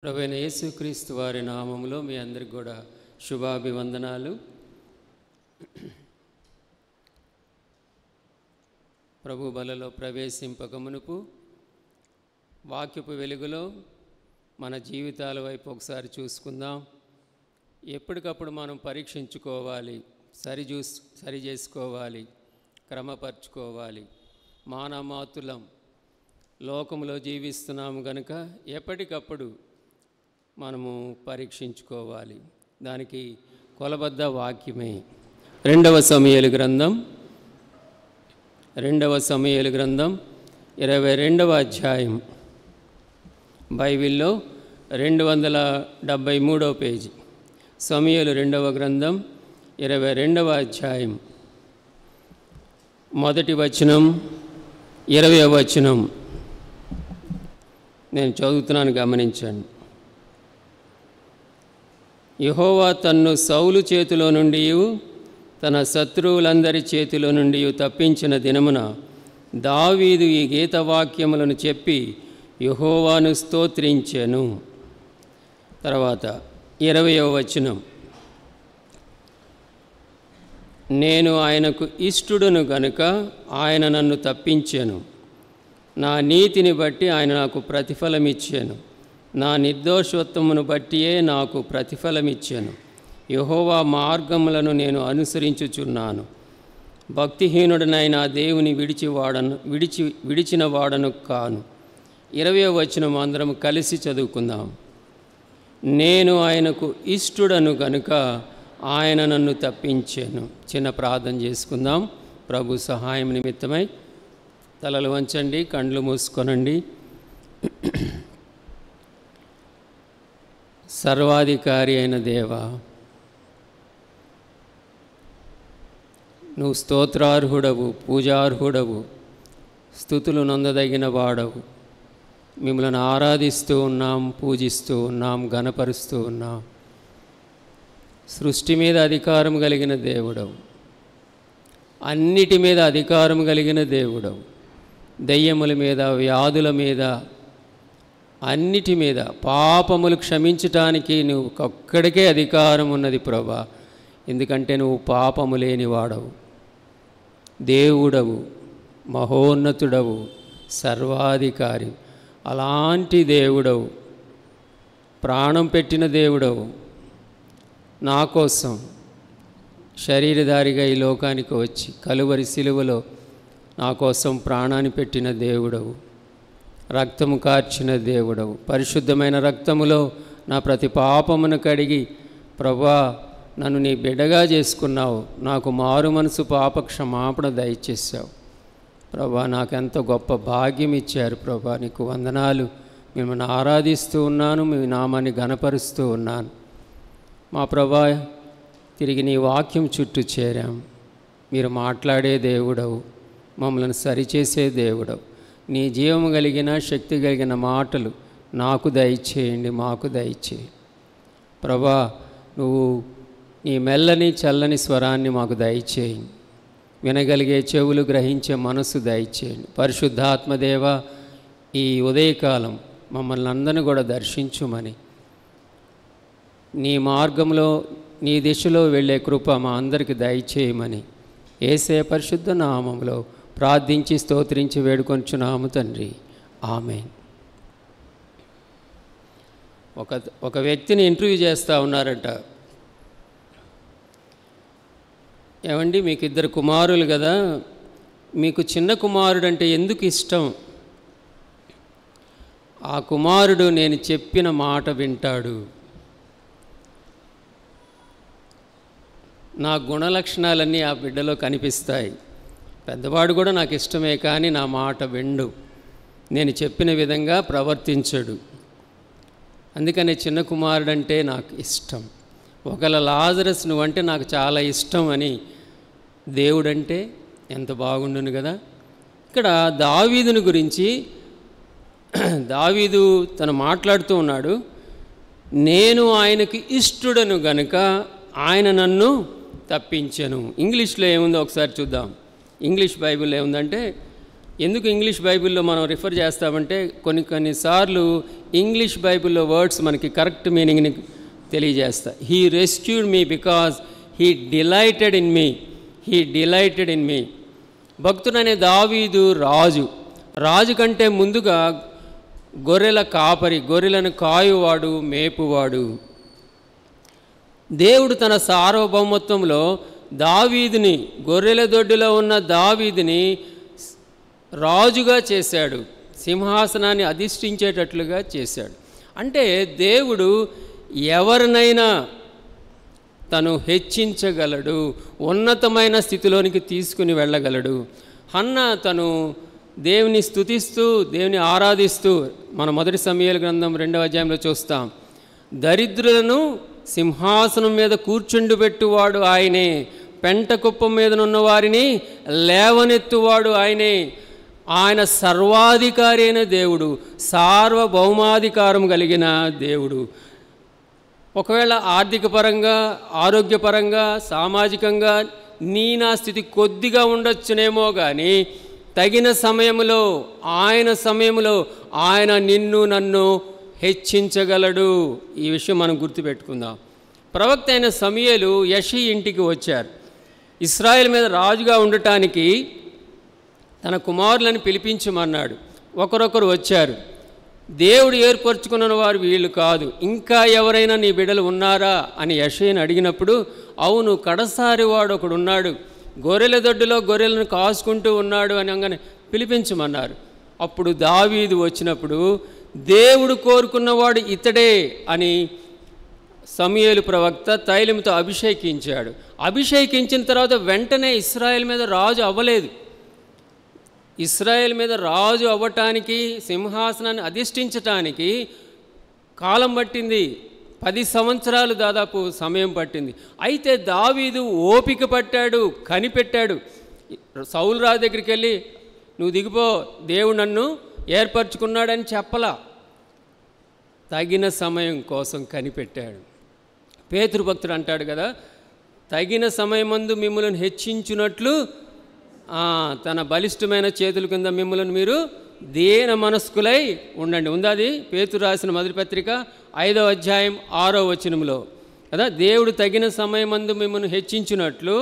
ప్రభువైన యేసుక్రీస్తు వారి నామములో మీ అందరికి కూడా శుభాభివందనాలు. ప్రభు బలలో ప్రవేశింపకమునుపు వాక్యపు వెలుగులో మన జీవితాల వైపు ఒకసారి చూసుకుందాం. ఎప్పటికప్పుడు మనం పరీక్షించుకోవాలి, సరి చేసుకోవాలి, క్రమపరచుకోవాలి. మానమాతులం లోకంలో జీవిస్తున్నాము కనుక ఎప్పటికప్పుడు మనము పరీక్షించుకోవాలి. దానికి కొలబద్ద వాక్యమే రెండవ సమూయేలు గ్రంథం 22వ అధ్యాయం, బైబిల్లో 273వ పేజీ. సమూయేలు 2వ గ్రంథం 22వ అధ్యాయం, మొదటి వచనం 20వ వచనం నేను చదువుతున్నాను, గమనించండి. యెహోవా తన్ను సౌలు చేతిలో నుండి తన శత్రువులందరి చేతిలో నుండి తప్పించిన దినమున దావీదు ఈ గీతవాక్యములను చెప్పి యెహోవాను స్తోత్రించెను. తర్వాత 20వ వచనం, నేను ఆయనకు ఇష్టుడను గనుక ఆయన నన్ను తప్పించెను. నా నీతిని బట్టి ఆయన నాకు ప్రతిఫలమిచ్చాను. నా నిర్దోషత్వమును బట్టియే నాకు ప్రతిఫలమిచ్చాను. యెహోవా మార్గములను నేను అనుసరించుచున్నాను. భక్తిహీనుడనైన దేవుని విడిచిన వాడను కాను. 20వ వచనం అందరం కలిసి చదువుకుందాం. నేను ఆయనకు ఇష్టుడను గనుక ఆయన నన్ను తప్పించాను. చిన్న ప్రార్థన చేసుకుందాం. ప్రభు సహాయం నిమిత్తమై తలలు వంచండి, కండ్లు మూసుకొనండి. సర్వాధికారి అయిన దేవా, నువ్వు స్తోత్రార్హుడవు, పూజార్హుడవు, స్తుతులు నొందదగిన వాడవు. మిమ్మల్ని ఆరాధిస్తూ ఉన్నాం, పూజిస్తూ ఉన్నాం, ఘనపరుస్తూ ఉన్నాం. సృష్టి మీద అధికారం కలిగిన దేవుడవు, అన్నిటి మీద అధికారం కలిగిన దేవుడవు. దయ్యముల మీద, వ్యాధుల మీద, అన్నిటి మీద, పాపములు క్షమించటానికి నువ్వు ఒక్కడికే అధికారం ఉన్నది ప్రభా. ఎందుకంటే నువ్వు పాపము లేనివాడవు, దేవుడవు, మహోన్నతుడవు, సర్వాధికారి. అలాంటి దేవుడవు, ప్రాణం పెట్టిన దేవుడవు. నా కోసం శరీరధారిగా ఈ లోకానికి వచ్చి కలువరి సిలువలో నా కోసం ప్రాణాన్ని పెట్టిన దేవుడవు, రక్తము కార్చిన దేవుడవు. పరిశుద్ధమైన రక్తములో నా ప్రతి పాపమును కడిగి ప్రభా నన్ను నీ బిడ్డగా చేసుకున్నావు. నాకు మారు మనసు పాప క్షమాపణ దయచేసావు ప్రభా. నాకెంత గొప్ప భాగ్యం ఇచ్చారు ప్రభా, నీకు వందనాలు. మిమ్మల్ని ఆరాధిస్తూ ఉన్నాను, మీ నామాన్ని ఘనపరుస్తూ ఉన్నాను. మా ప్రభా, తిరిగి నీ వాక్యం చుట్టూ చేరాం. మీరు మాట్లాడే దేవుడవు, మమ్మల్ని సరిచేసే దేవుడవు. నీ జీవము కలిగిన, శక్తి కలిగిన మాటలు నాకు దయచేయండి, మాకు దయచేయండి ప్రభా. నువ్వు నీ మెల్లని చల్లని స్వరాన్ని మాకు దయచేయండి. వినగలిగే చెవులు, గ్రహించే మనసు దయచేయండి. పరిశుద్ధాత్మదేవ, ఈ ఉదయకాలం మమ్మల్ని అందరినీ కూడా దర్శించుమని, నీ మార్గంలో, నీ దిశలో వెళ్ళే కృప మా అందరికి దయచేయమని యేసయ్య పరిశుద్ధ నామములో ప్రార్థించి స్తోత్రించి వేడుకొంచున్నాము తండ్రి, ఆమేన్. ఒక వ్యక్తిని ఇంటర్వ్యూ చేస్తూ ఉన్నారట. ఏమండి, మీకు 2 కుమారులు కదా, మీకు చిన్న కుమారుడు అంటే ఎందుకు ఇష్టం? ఆ కుమారుడు నేను చెప్పిన మాట వింటాడు, నా గుణలక్షణాలన్నీ ఆ బిడ్డలో కనిపిస్తాయి. పెద్దవాడు కూడా నాకు ఇష్టమే, కానీ నా మాట విండు, నేను చెప్పిన విధంగా ప్రవర్తించడు. అందుకని చిన్న కుమారుడు అంటే నాకు ఇష్టం. ఒకవేళ లాజరస్ నువ్వంటే నాకు చాలా ఇష్టం అని దేవుడంటే ఎంత బాగుండును కదా. ఇక్కడ దావీదుని గురించి దావీదు తను మాట్లాడుతూ ఉన్నాడు. నేను ఆయనకి ఇష్టుడను గనుక ఆయన నన్ను తప్పించెను. ఇంగ్లీష్లో ఏముందో ఒకసారి చూద్దాం. ఇంగ్లీష్ బైబిల్లో ఏముందంటే, ఎందుకు ఇంగ్లీష్ బైబిల్లో మనం రిఫర్ చేస్తామంటే కొన్నిసార్లు ఇంగ్లీష్ బైబిల్లో వర్డ్స్ మనకి కరెక్ట్ మీనింగ్ని తెలియజేస్తా. He rescued me because he delighted in me. He delighted in me. భక్తుడనే దావీదు రాజు కంటే ముందుగా గొర్రెల కాపరి, గొర్రెలను కాయువాడు, మేపువాడు. దేవుడు తన సార్వభౌమత్వంలో దావీదుని, గొర్రెల దొడ్డిలో ఉన్న దావీదుని రాజుగా చేశాడు, సింహాసనాన్ని అధిష్ఠించేటట్లుగా చేశాడు. అంటే దేవుడు ఎవరినైనా తను హెచ్చించగలడు, ఉన్నతమైన స్థితిలోనికి తీసుకుని వెళ్ళగలడు. హన్న తను దేవుని స్తుతిస్తూ, దేవుని ఆరాధిస్తూ, మన మొదటి సమూయేలు గ్రంథం 2వ అధ్యాయంలో చూస్తాం, దరిద్రులను సింహాసనం మీద కూర్చుండుబెట్టువాడు ఆయనే, పెంట కుప్పం మీదనున్న వారిని లేవనెత్తువాడు ఆయనే. ఆయన సర్వాధికారి అయిన దేవుడు, సార్వభౌమాధికారం కలిగిన దేవుడు. ఒకవేళ ఆర్థిక పరంగా, ఆరోగ్యపరంగా, సామాజికంగా నా స్థితి కొద్దిగా ఉండొచ్చునేమో కానీ తగిన సమయంలో, ఆయన నిన్ను నన్ను హెచ్చించగలడు. ఈ విషయం మనం గుర్తుపెట్టుకుందాం. ప్రవక్త అయిన సమూయేలు యెషీ ఇంటికి వచ్చారు. ఇశ్రాయేలు మీద రాజుగా ఉండటానికి తన కుమారులను పిలిపించమన్నాడు. ఒకరొకరు వచ్చారు. దేవుడు ఏర్పరచుకున్న వారు వీళ్ళు కాదు, ఇంకా ఎవరైనా నీ బిడ్డలు ఉన్నారా అని యెషీని అడిగినప్పుడు, అవును, కడసారి వాడు ఒకడు ఉన్నాడు, గొర్రెల దొడ్డిలో గొర్రెలను కాసుకుంటూ ఉన్నాడు అని అనగానే పిలిపించమన్నారు. అప్పుడు దావీదు వచ్చినప్పుడు, దేవుడు కోరుకున్నవాడు ఇతడే అని సమూయేలు ప్రవక్త తైలంతో అభిషేకించాడు. అభిషేకించిన తర్వాత వెంటనే ఇశ్రాయేలు మీద రాజు అవ్వలేదు. ఇశ్రాయేల్ మీద రాజు అవ్వటానికి, సింహాసనాన్ని అధిష్ఠించటానికి కాలం పట్టింది. 10 సంవత్సరాలు దాదాపు సమయం పట్టింది. అయితే దావీదు ఓపిక పట్టాడు, కనిపెట్టాడు. సౌలు రాజు దగ్గరికి వెళ్ళి, నువ్వు దిగిపో, దేవుడు నన్ను ఏర్పరచుకున్నాడని చెప్పలా. తగిన సమయం కోసం కనిపెట్టాడు. పేతురు భక్తుడు అంటాడు కదా, తగిన సమయమందు మిమ్మల్ని హెచ్చించున్నట్లు తన బలిష్టమైన చేతుల కింద మిమ్మల్ని మీరు దీన మనస్కులై ఉండండి. ఉందాది పేతురు రాసిన మొదటి పత్రిక 5వ అధ్యాయం 6వ వచనంలో కదా. దేవుడు తగిన సమయమందు మిమ్మల్ని హెచ్చించినట్లు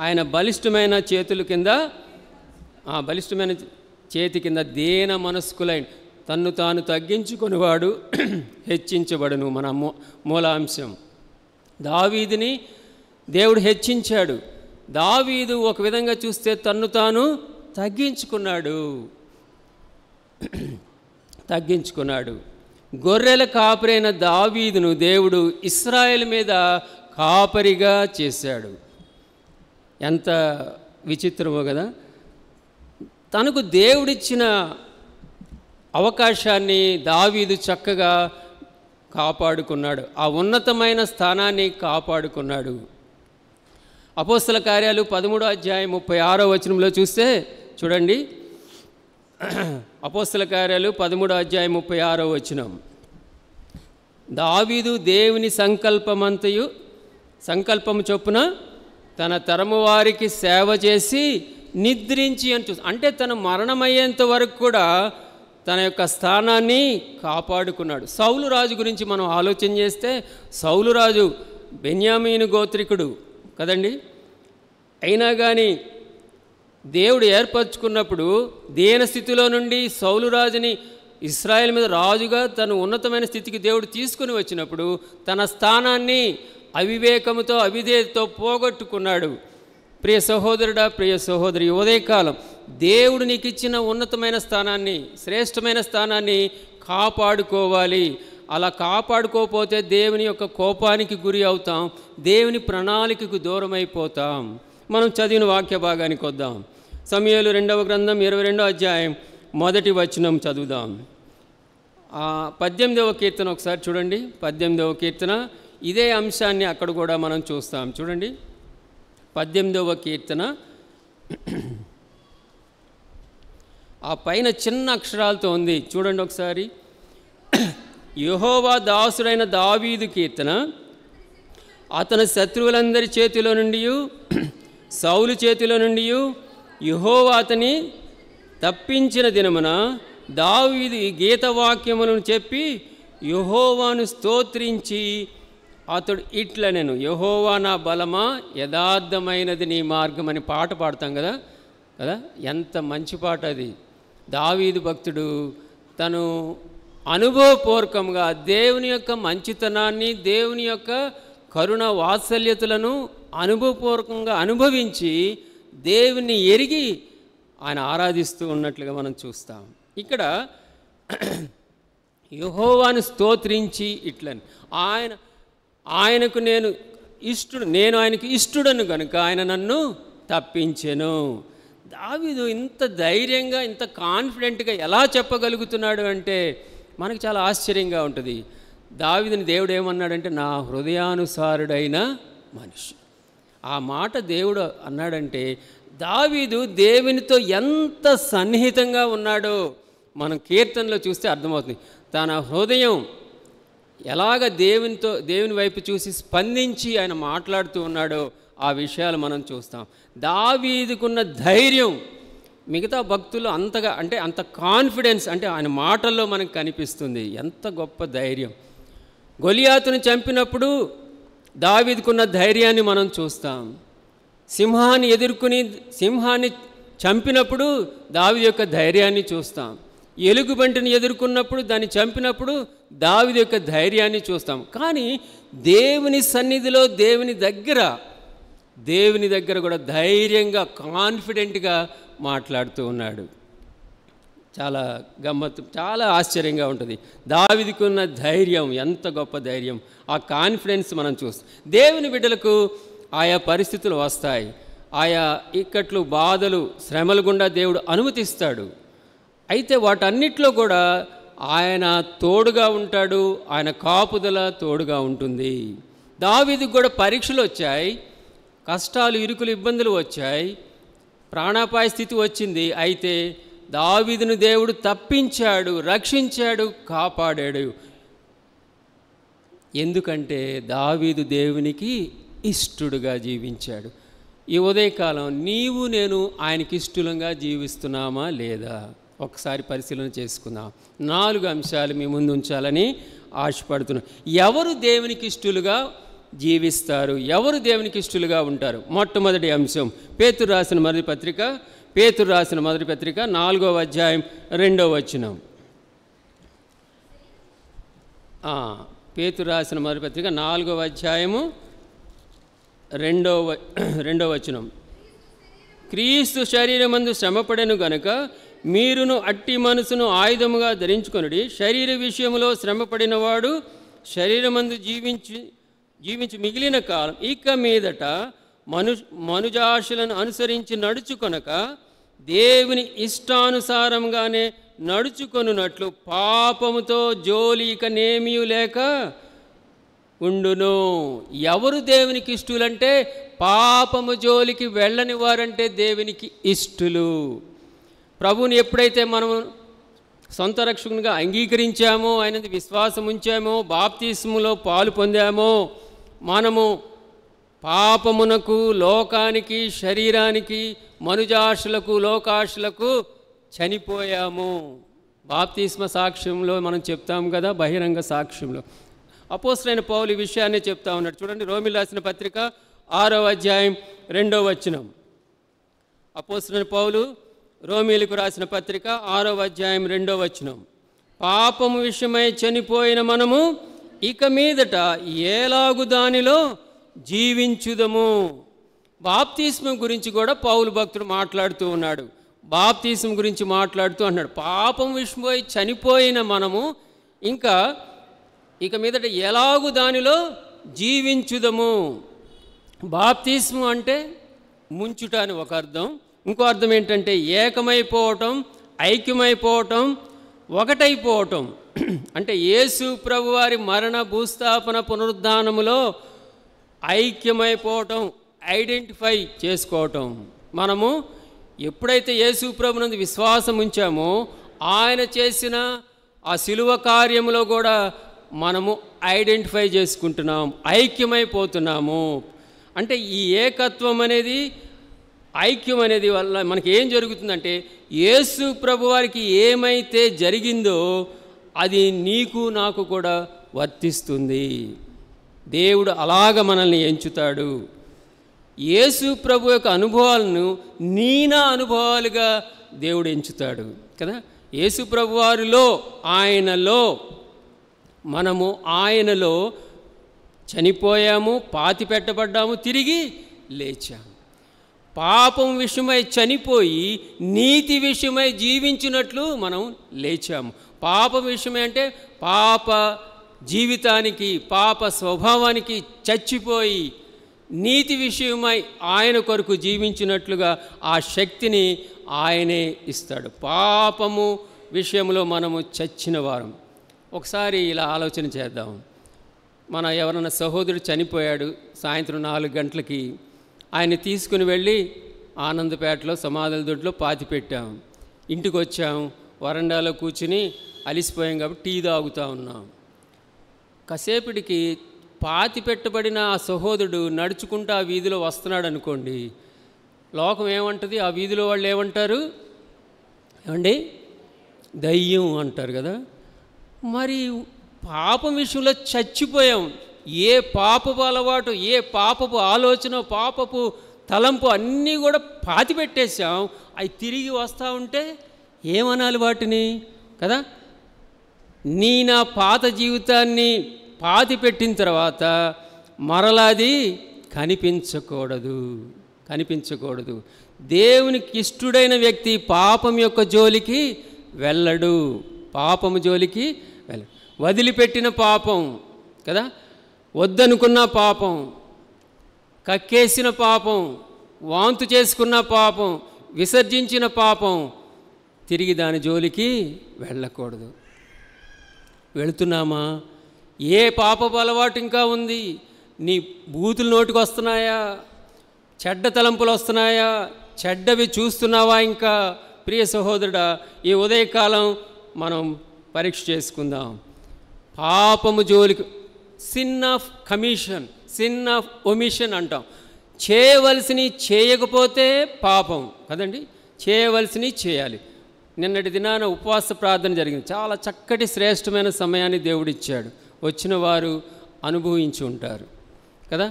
ఆయన బలిష్టమైన చేతుల కింద, బలిష్టమైన చేతి కింద దీన మనస్కులై, తన్ను తాను తగ్గించుకునేవాడు హెచ్చించబడును. మన మూలాంశం. దావీదుని దేవుడు హెచ్చించాడు. దావీదు ఒక విధంగా చూస్తే తన్ను తాను తగ్గించుకున్నాడు. గొర్రెల కాపరైన దావీదును దేవుడు ఇశ్రాయేలు మీద కాపరిగా చేశాడు. ఎంత విచిత్రమో కదా. తనకు దేవుడిచ్చిన అవకాశాన్ని దావీదు చక్కగా కాపాడుకున్నాడు. ఆ ఉన్నతమైన స్థానాన్ని కాపాడుకున్నాడు. అపోస్తల కార్యాలు 13వ అధ్యాయం 36వ వచనంలో చూస్తే చూడండి. అపోస్తల కార్యాలు 13వ అధ్యాయం 36వ వచనం, దావీదు దేవుని సంకల్పము చొప్పున తన తరము వారికి సేవ చేసి నిద్రించి అని అంటే తన మరణమయ్యేంత వరకు కూడా తన యొక్క స్థానాన్ని కాపాడుకున్నాడు. సౌలు రాజు గురించి మనం ఆలోచన చేస్తే, సౌలు రాజు బెన్యామీను గోత్రికుడు కదండి. అయినా కానీ దేవుడు ఏర్పరచుకున్నప్పుడు దీన స్థితిలో నుండి సౌలు రాజుని ఇశ్రాయేల్ మీద రాజుగా తను ఉన్నతమైన స్థితికి దేవుడు తీసుకుని వచ్చినప్పుడు తన స్థానాన్ని అవివేకముతో, అవిధేయతతో పోగొట్టుకున్నాడు. ప్రియ సహోదరుడా, ప్రియ సహోదరి, ఉదయకాలం దేవుడు నీకు ఇచ్చిన ఉన్నతమైన స్థానాన్ని, శ్రేష్టమైన స్థానాన్ని కాపాడుకోవాలి. అలా కాపాడుకోకపోతే దేవుని యొక్క కోపానికి గురి అవుతాం, దేవుని ప్రణాళికకు దూరం అయిపోతాం. మనం చదివిన వాక్య భాగానికి వద్దాం. సమూయేలు 2వ గ్రంథం 22వ అధ్యాయం 1వ వచనం చదువుదాం. 18వ కీర్తన ఒకసారి చూడండి. 18వ కీర్తన ఇదే అంశాన్ని అక్కడ కూడా మనం చూస్తాం. చూడండి 18వ కీర్తన. ఆ పైన చిన్న అక్షరాలతో ఉంది, చూడండి ఒకసారి. యెహోవా దాసుడైన దావీదు కీర్తన. అతని శత్రువులందరి చేతిలో నుండి, సౌలు చేతిలో నుండి యెహోవా అతని తప్పించిన దినమున దావీదు ఈ గీతవాక్యములను చెప్పి యెహోవాను స్తోత్రించి అతడు ఇట్లనెను, యెహోవా నా బలమా, యథార్థమైనది నీ మార్గం అని పాట పాడతాం కదా. ఎంత మంచి పాట అది. దావీదు భక్తుడు తను అనుభవపూర్వకంగా దేవుని యొక్క మంచితనాన్ని, దేవుని యొక్క కరుణ వాత్సల్యతలను అనుభవపూర్వకంగా అనుభవించి దేవుని ఎరిగి ఆయన ఆరాధిస్తూ ఉన్నట్లుగా మనం చూస్తాం. ఇక్కడ యెహోవాను స్తోత్రించి ఇట్లని, ఆయనకు నేను ఆయనకు ఇష్టడను కనుక ఆయన నన్ను తప్పించెను. దావీదు ఇంత ధైర్యంగా, ఇంత కాన్ఫిడెంట్గా ఎలా చెప్పగలుగుతున్నాడు అంటే మనకు చాలా ఆశ్చర్యంగా ఉంటుంది. దావీదుని దేవుడు ఏమన్నాడంటే, నా హృదయానుసారుడైన మనిషి. ఆ మాట దేవుడు అన్నాడంటే దావీదు దేవునితో ఎంత సన్నిహితంగా ఉన్నాడో మనం కీర్తనలో చూస్తే అర్థమవుతుంది. తన హృదయం ఎలాగ దేవుని వైపు చూసి స్పందించి ఆయన మాట్లాడుతూ ఉన్నాడో ఆ విషయాలు మనం చూస్తాం. దావీదుకున్న ధైర్యం మిగతా భక్తులు అంతగా అంటే అంత కాన్ఫిడెన్స్ అంటే ఆయన మాటల్లో మనకు కనిపిస్తుంది. ఎంత గొప్ప ధైర్యం. గొలియాతును చంపినప్పుడు దావీదుకున్న ధైర్యాన్ని మనం చూస్తాం. సింహాన్ని ఎదుర్కొని సింహాన్ని చంపినప్పుడు దావీదు యొక్క ధైర్యాన్ని చూస్తాం. ఎలుగుబంటిని ఎదుర్కొన్నప్పుడు, దాన్ని చంపినప్పుడు దావీదు యొక్క ధైర్యాన్ని చూస్తాం. కానీ దేవుని సన్నిధిలో దేవుని దగ్గర కూడా ధైర్యంగా, కాన్ఫిడెంట్గా మాట్లాడుతూ ఉన్నాడు. చాలా గమ్మత్తు, చాలా ఆశ్చర్యంగా ఉంటుంది. దావీదుకున్న ధైర్యం ఎంత గొప్ప ధైర్యం, ఆ కాన్ఫిడెన్స్ మనం చూస్తాం. దేవుని బిడ్డలకు ఆయా పరిస్థితులు వస్తాయి, ఆయా ఇక్కట్లు, బాధలు, శ్రమల గుండా దేవుడు అనుమతిస్తాడు. అయితే వాటన్నిటిలో కూడా ఆయన తోడుగా ఉంటాడు, ఆయన కాపుదల తోడుగా ఉంటుంది. దావీదుకు కూడా పరీక్షలు వచ్చాయి, కష్టాలు, ఇరుకులు, ఇబ్బందులు వచ్చాయి, ప్రాణాపాయ స్థితి వచ్చింది. అయితే దావీదును దేవుడు తప్పించాడు, రక్షించాడు, కాపాడాడు. ఎందుకంటే దావీదు దేవునికి ఇష్టడుగా జీవించాడు. ఈ ఉదయకాలం నీవు నేను ఆయనకి ఇష్టలుగా జీవిస్తున్నామా లేదా ఒకసారి పరిశీలన చేసుకుందాం. 4 అంశాలు మీ ముందు ఉంచాలని ఆశపడుతున్నాను. ఎవరు దేవునికి ఇష్టలుగా జీవిస్తారు, ఎవరు దేవునికి ఇష్టలుగా ఉంటారు? మొట్టమొదటి అంశం పేతురు రాసిన మొదటి పత్రిక 4వ అధ్యాయం 2వ వచనం. పేతురు రాసిన మొదటి పత్రిక 4వ అధ్యాయము 2వ వచనం. క్రీస్తు శరీరమందు శ్రమపడెను గనుక మీరును అట్టి మనసును ఆయుధముగా ధరించుకొనుడి. శరీర విషయంలో శ్రమపడినవాడు శరీరమందు జీవించి మిగిలిన కాలం ఇక మీదట మనుజాశలను అనుసరించి నడుచుకొనక దేవుని ఇష్టానుసారంగానే నడుచుకొనున్నట్లు పాపముతో జోలి ఇక నేమియు లేక ఉండును. ఎవరు దేవునికి ఇష్టలంటే పాపము జోలికి వెళ్ళని వారంటే దేవునికి ఇష్టలు. ప్రభువుని ఎప్పుడైతే మనము సొంత రక్షకునిగా అంగీకరించామో, ఆయన విశ్వాసం ఉంచామో, బాప్తిస్ములో పాలు పొందామో, మనము పాపమునకు, లోకానికి, శరీరానికి, మనుజాశలకు, లోకాశలకు చనిపోయాము. బాప్తిస్మ సాక్ష్యంలో మనం చెప్తాం కదా, బహిరంగ సాక్ష్యంలో అపోస్తలుడైన పౌలు ఈ విషయాన్ని చెప్తా ఉన్నాడు. చూడండి, రోమీయులకు రాసిన పత్రిక 6వ అధ్యాయం 2వ వచనం. అపోస్తలుడైన పౌలు రోమీయులకు రాసిన పత్రిక 6వ అధ్యాయం 2వ వచనం. పాపము విషయమై చనిపోయిన మనము ఇక మీదట ఏలాగు దానిలో జీవించుదము. బాప్తిస్మం గురించి కూడా పౌలు భక్తుడు మాట్లాడుతూ ఉన్నాడు. బాప్తిస్మం గురించి మాట్లాడుతూ అన్నాడు, పాపం విషయమై చనిపోయిన మనము ఇంకా ఇక మీదట ఎలాగు దానిలో జీవించుదము. బాప్తిస్మం అంటే ముంచుట అని ఒక అర్థం. ఇంకో అర్థం ఏంటంటే ఏకమైపోవటం, ఐక్యమైపోవటం, ఒకటైపోవటం. అంటే యేసు ప్రభువారి మరణ, భూస్థాపన, పునరుద్ధానములో ఐక్యమైపోవటం, ఐడెంటిఫై చేసుకోవటం. మనము ఎప్పుడైతే యేసు ప్రభునందు విశ్వాసం ఉంచామో ఆయన చేసిన ఆ శిలువ కార్యములో కూడా మనము ఐడెంటిఫై చేసుకుంటున్నాం, ఐక్యమైపోతున్నాము. అంటే ఈ ఏకత్వం అనేది ఐక్యం అనేది వల్ల మనకి ఏం జరుగుతుందంటే, యేసు ప్రభువారికి ఏమైతే జరిగిందో అది నీకు నాకు కూడా వర్తిస్తుంది. దేవుడు అలాగ మనల్ని ఎంచుతాడు. యేసు ప్రభు యొక్క అనుభవాలను నా అనుభవాలుగా దేవుడు ఎంచుతాడు కదా. యేసు ప్రభువారిలో, ఆయనలో, మనము ఆయనలో చనిపోయాము, పాతి పెట్టబడ్డాము, తిరిగి లేచాము. పాపం విషయమై చనిపోయి నీతి విషయమై జీవించినట్లు మనం లేచాము. పాపం విషయమై అంటే పాప జీవితానికి, పాప స్వభావానికి చచ్చిపోయి నీతి విషయమై ఆయన కొరకు జీవించినట్లుగా ఆ శక్తిని ఆయనే ఇస్తాడు. పాపము విషయంలో మనము చచ్చిన వారం. ఒకసారి ఇలా ఆలోచన చేద్దాం. మన ఎవరైనా సహోదరుడు చనిపోయాడు, సాయంత్రం 4 గంటలకి ఆయన తీసుకుని వెళ్ళి ఆనందపేటలో సమాధుల దొడ్లో పాతి పెట్టాం. ఇంటికి వచ్చాం, వరండాలో కూర్చుని అలిసిపోయాం కాబట్టి టీ తాగుతూ ఉన్నాం. కాసేపటికి పాతి పెట్టబడిన ఆ సహోదరుడు నడుచుకుంటూ ఆ వీధిలో వస్తున్నాడు అనుకోండి, లోకం ఏమంటుంది? ఆ వీధిలో వాళ్ళు ఏమంటారు? ఏమండి, దయ్యం అంటారు కదా. మరి పాపం విషయంలో చచ్చిపోయాం. ఏ పాపపు అలవాటు, ఏ పాపపు ఆలోచన, పాపపు తలంపు అన్నీ కూడా పాతి పెట్టేశాం. అవి తిరిగి వస్తూ ఉంటే ఏమనాలి వాటిని కదా. నా పాత జీవితాన్ని పాతి పెట్టిన తర్వాత మరలాది కనిపించకూడదు. దేవునికి ఇష్టుడైన వ్యక్తి పాపం యొక్క జోలికి వెళ్ళడు. పాపము జోలికి వెళ్ళడు. వదిలిపెట్టిన పాపం కదా, వద్దనుకున్న పాపం, కక్కేసిన పాపం, వాంతు చేసుకున్న పాపం, విసర్జించిన పాపం, తిరిగి దాని జోలికి వెళ్ళకూడదు. వెళుతున్నామా? ఏ పాపపు అలవాటు ఇంకా ఉంది? నీ బూతులు నోటికి వస్తున్నాయా? చెడ్డ తలంపులు వస్తున్నాయా? చెడ్డవి చూస్తున్నావా? ఇంకా ప్రియ సహోదరుడా, ఈ ఉదయకాలం మనం పరీక్ష చేసుకుందాం. పాపము జోలికి, sin of commission, sin of omission అంటాం. చేయవలసినవి చేయకపోతే పాపం కదండి, చేయవలసినవి చేయాలి. నిన్నటి దినాన ఉపవాస ప్రార్థన జరిగింది. చాలా చక్కటి శ్రేష్టమైన సమయాన్ని దేవుడిచ్చాడు. వచ్చిన వారు అనుభవించి ఉంటారు కదా.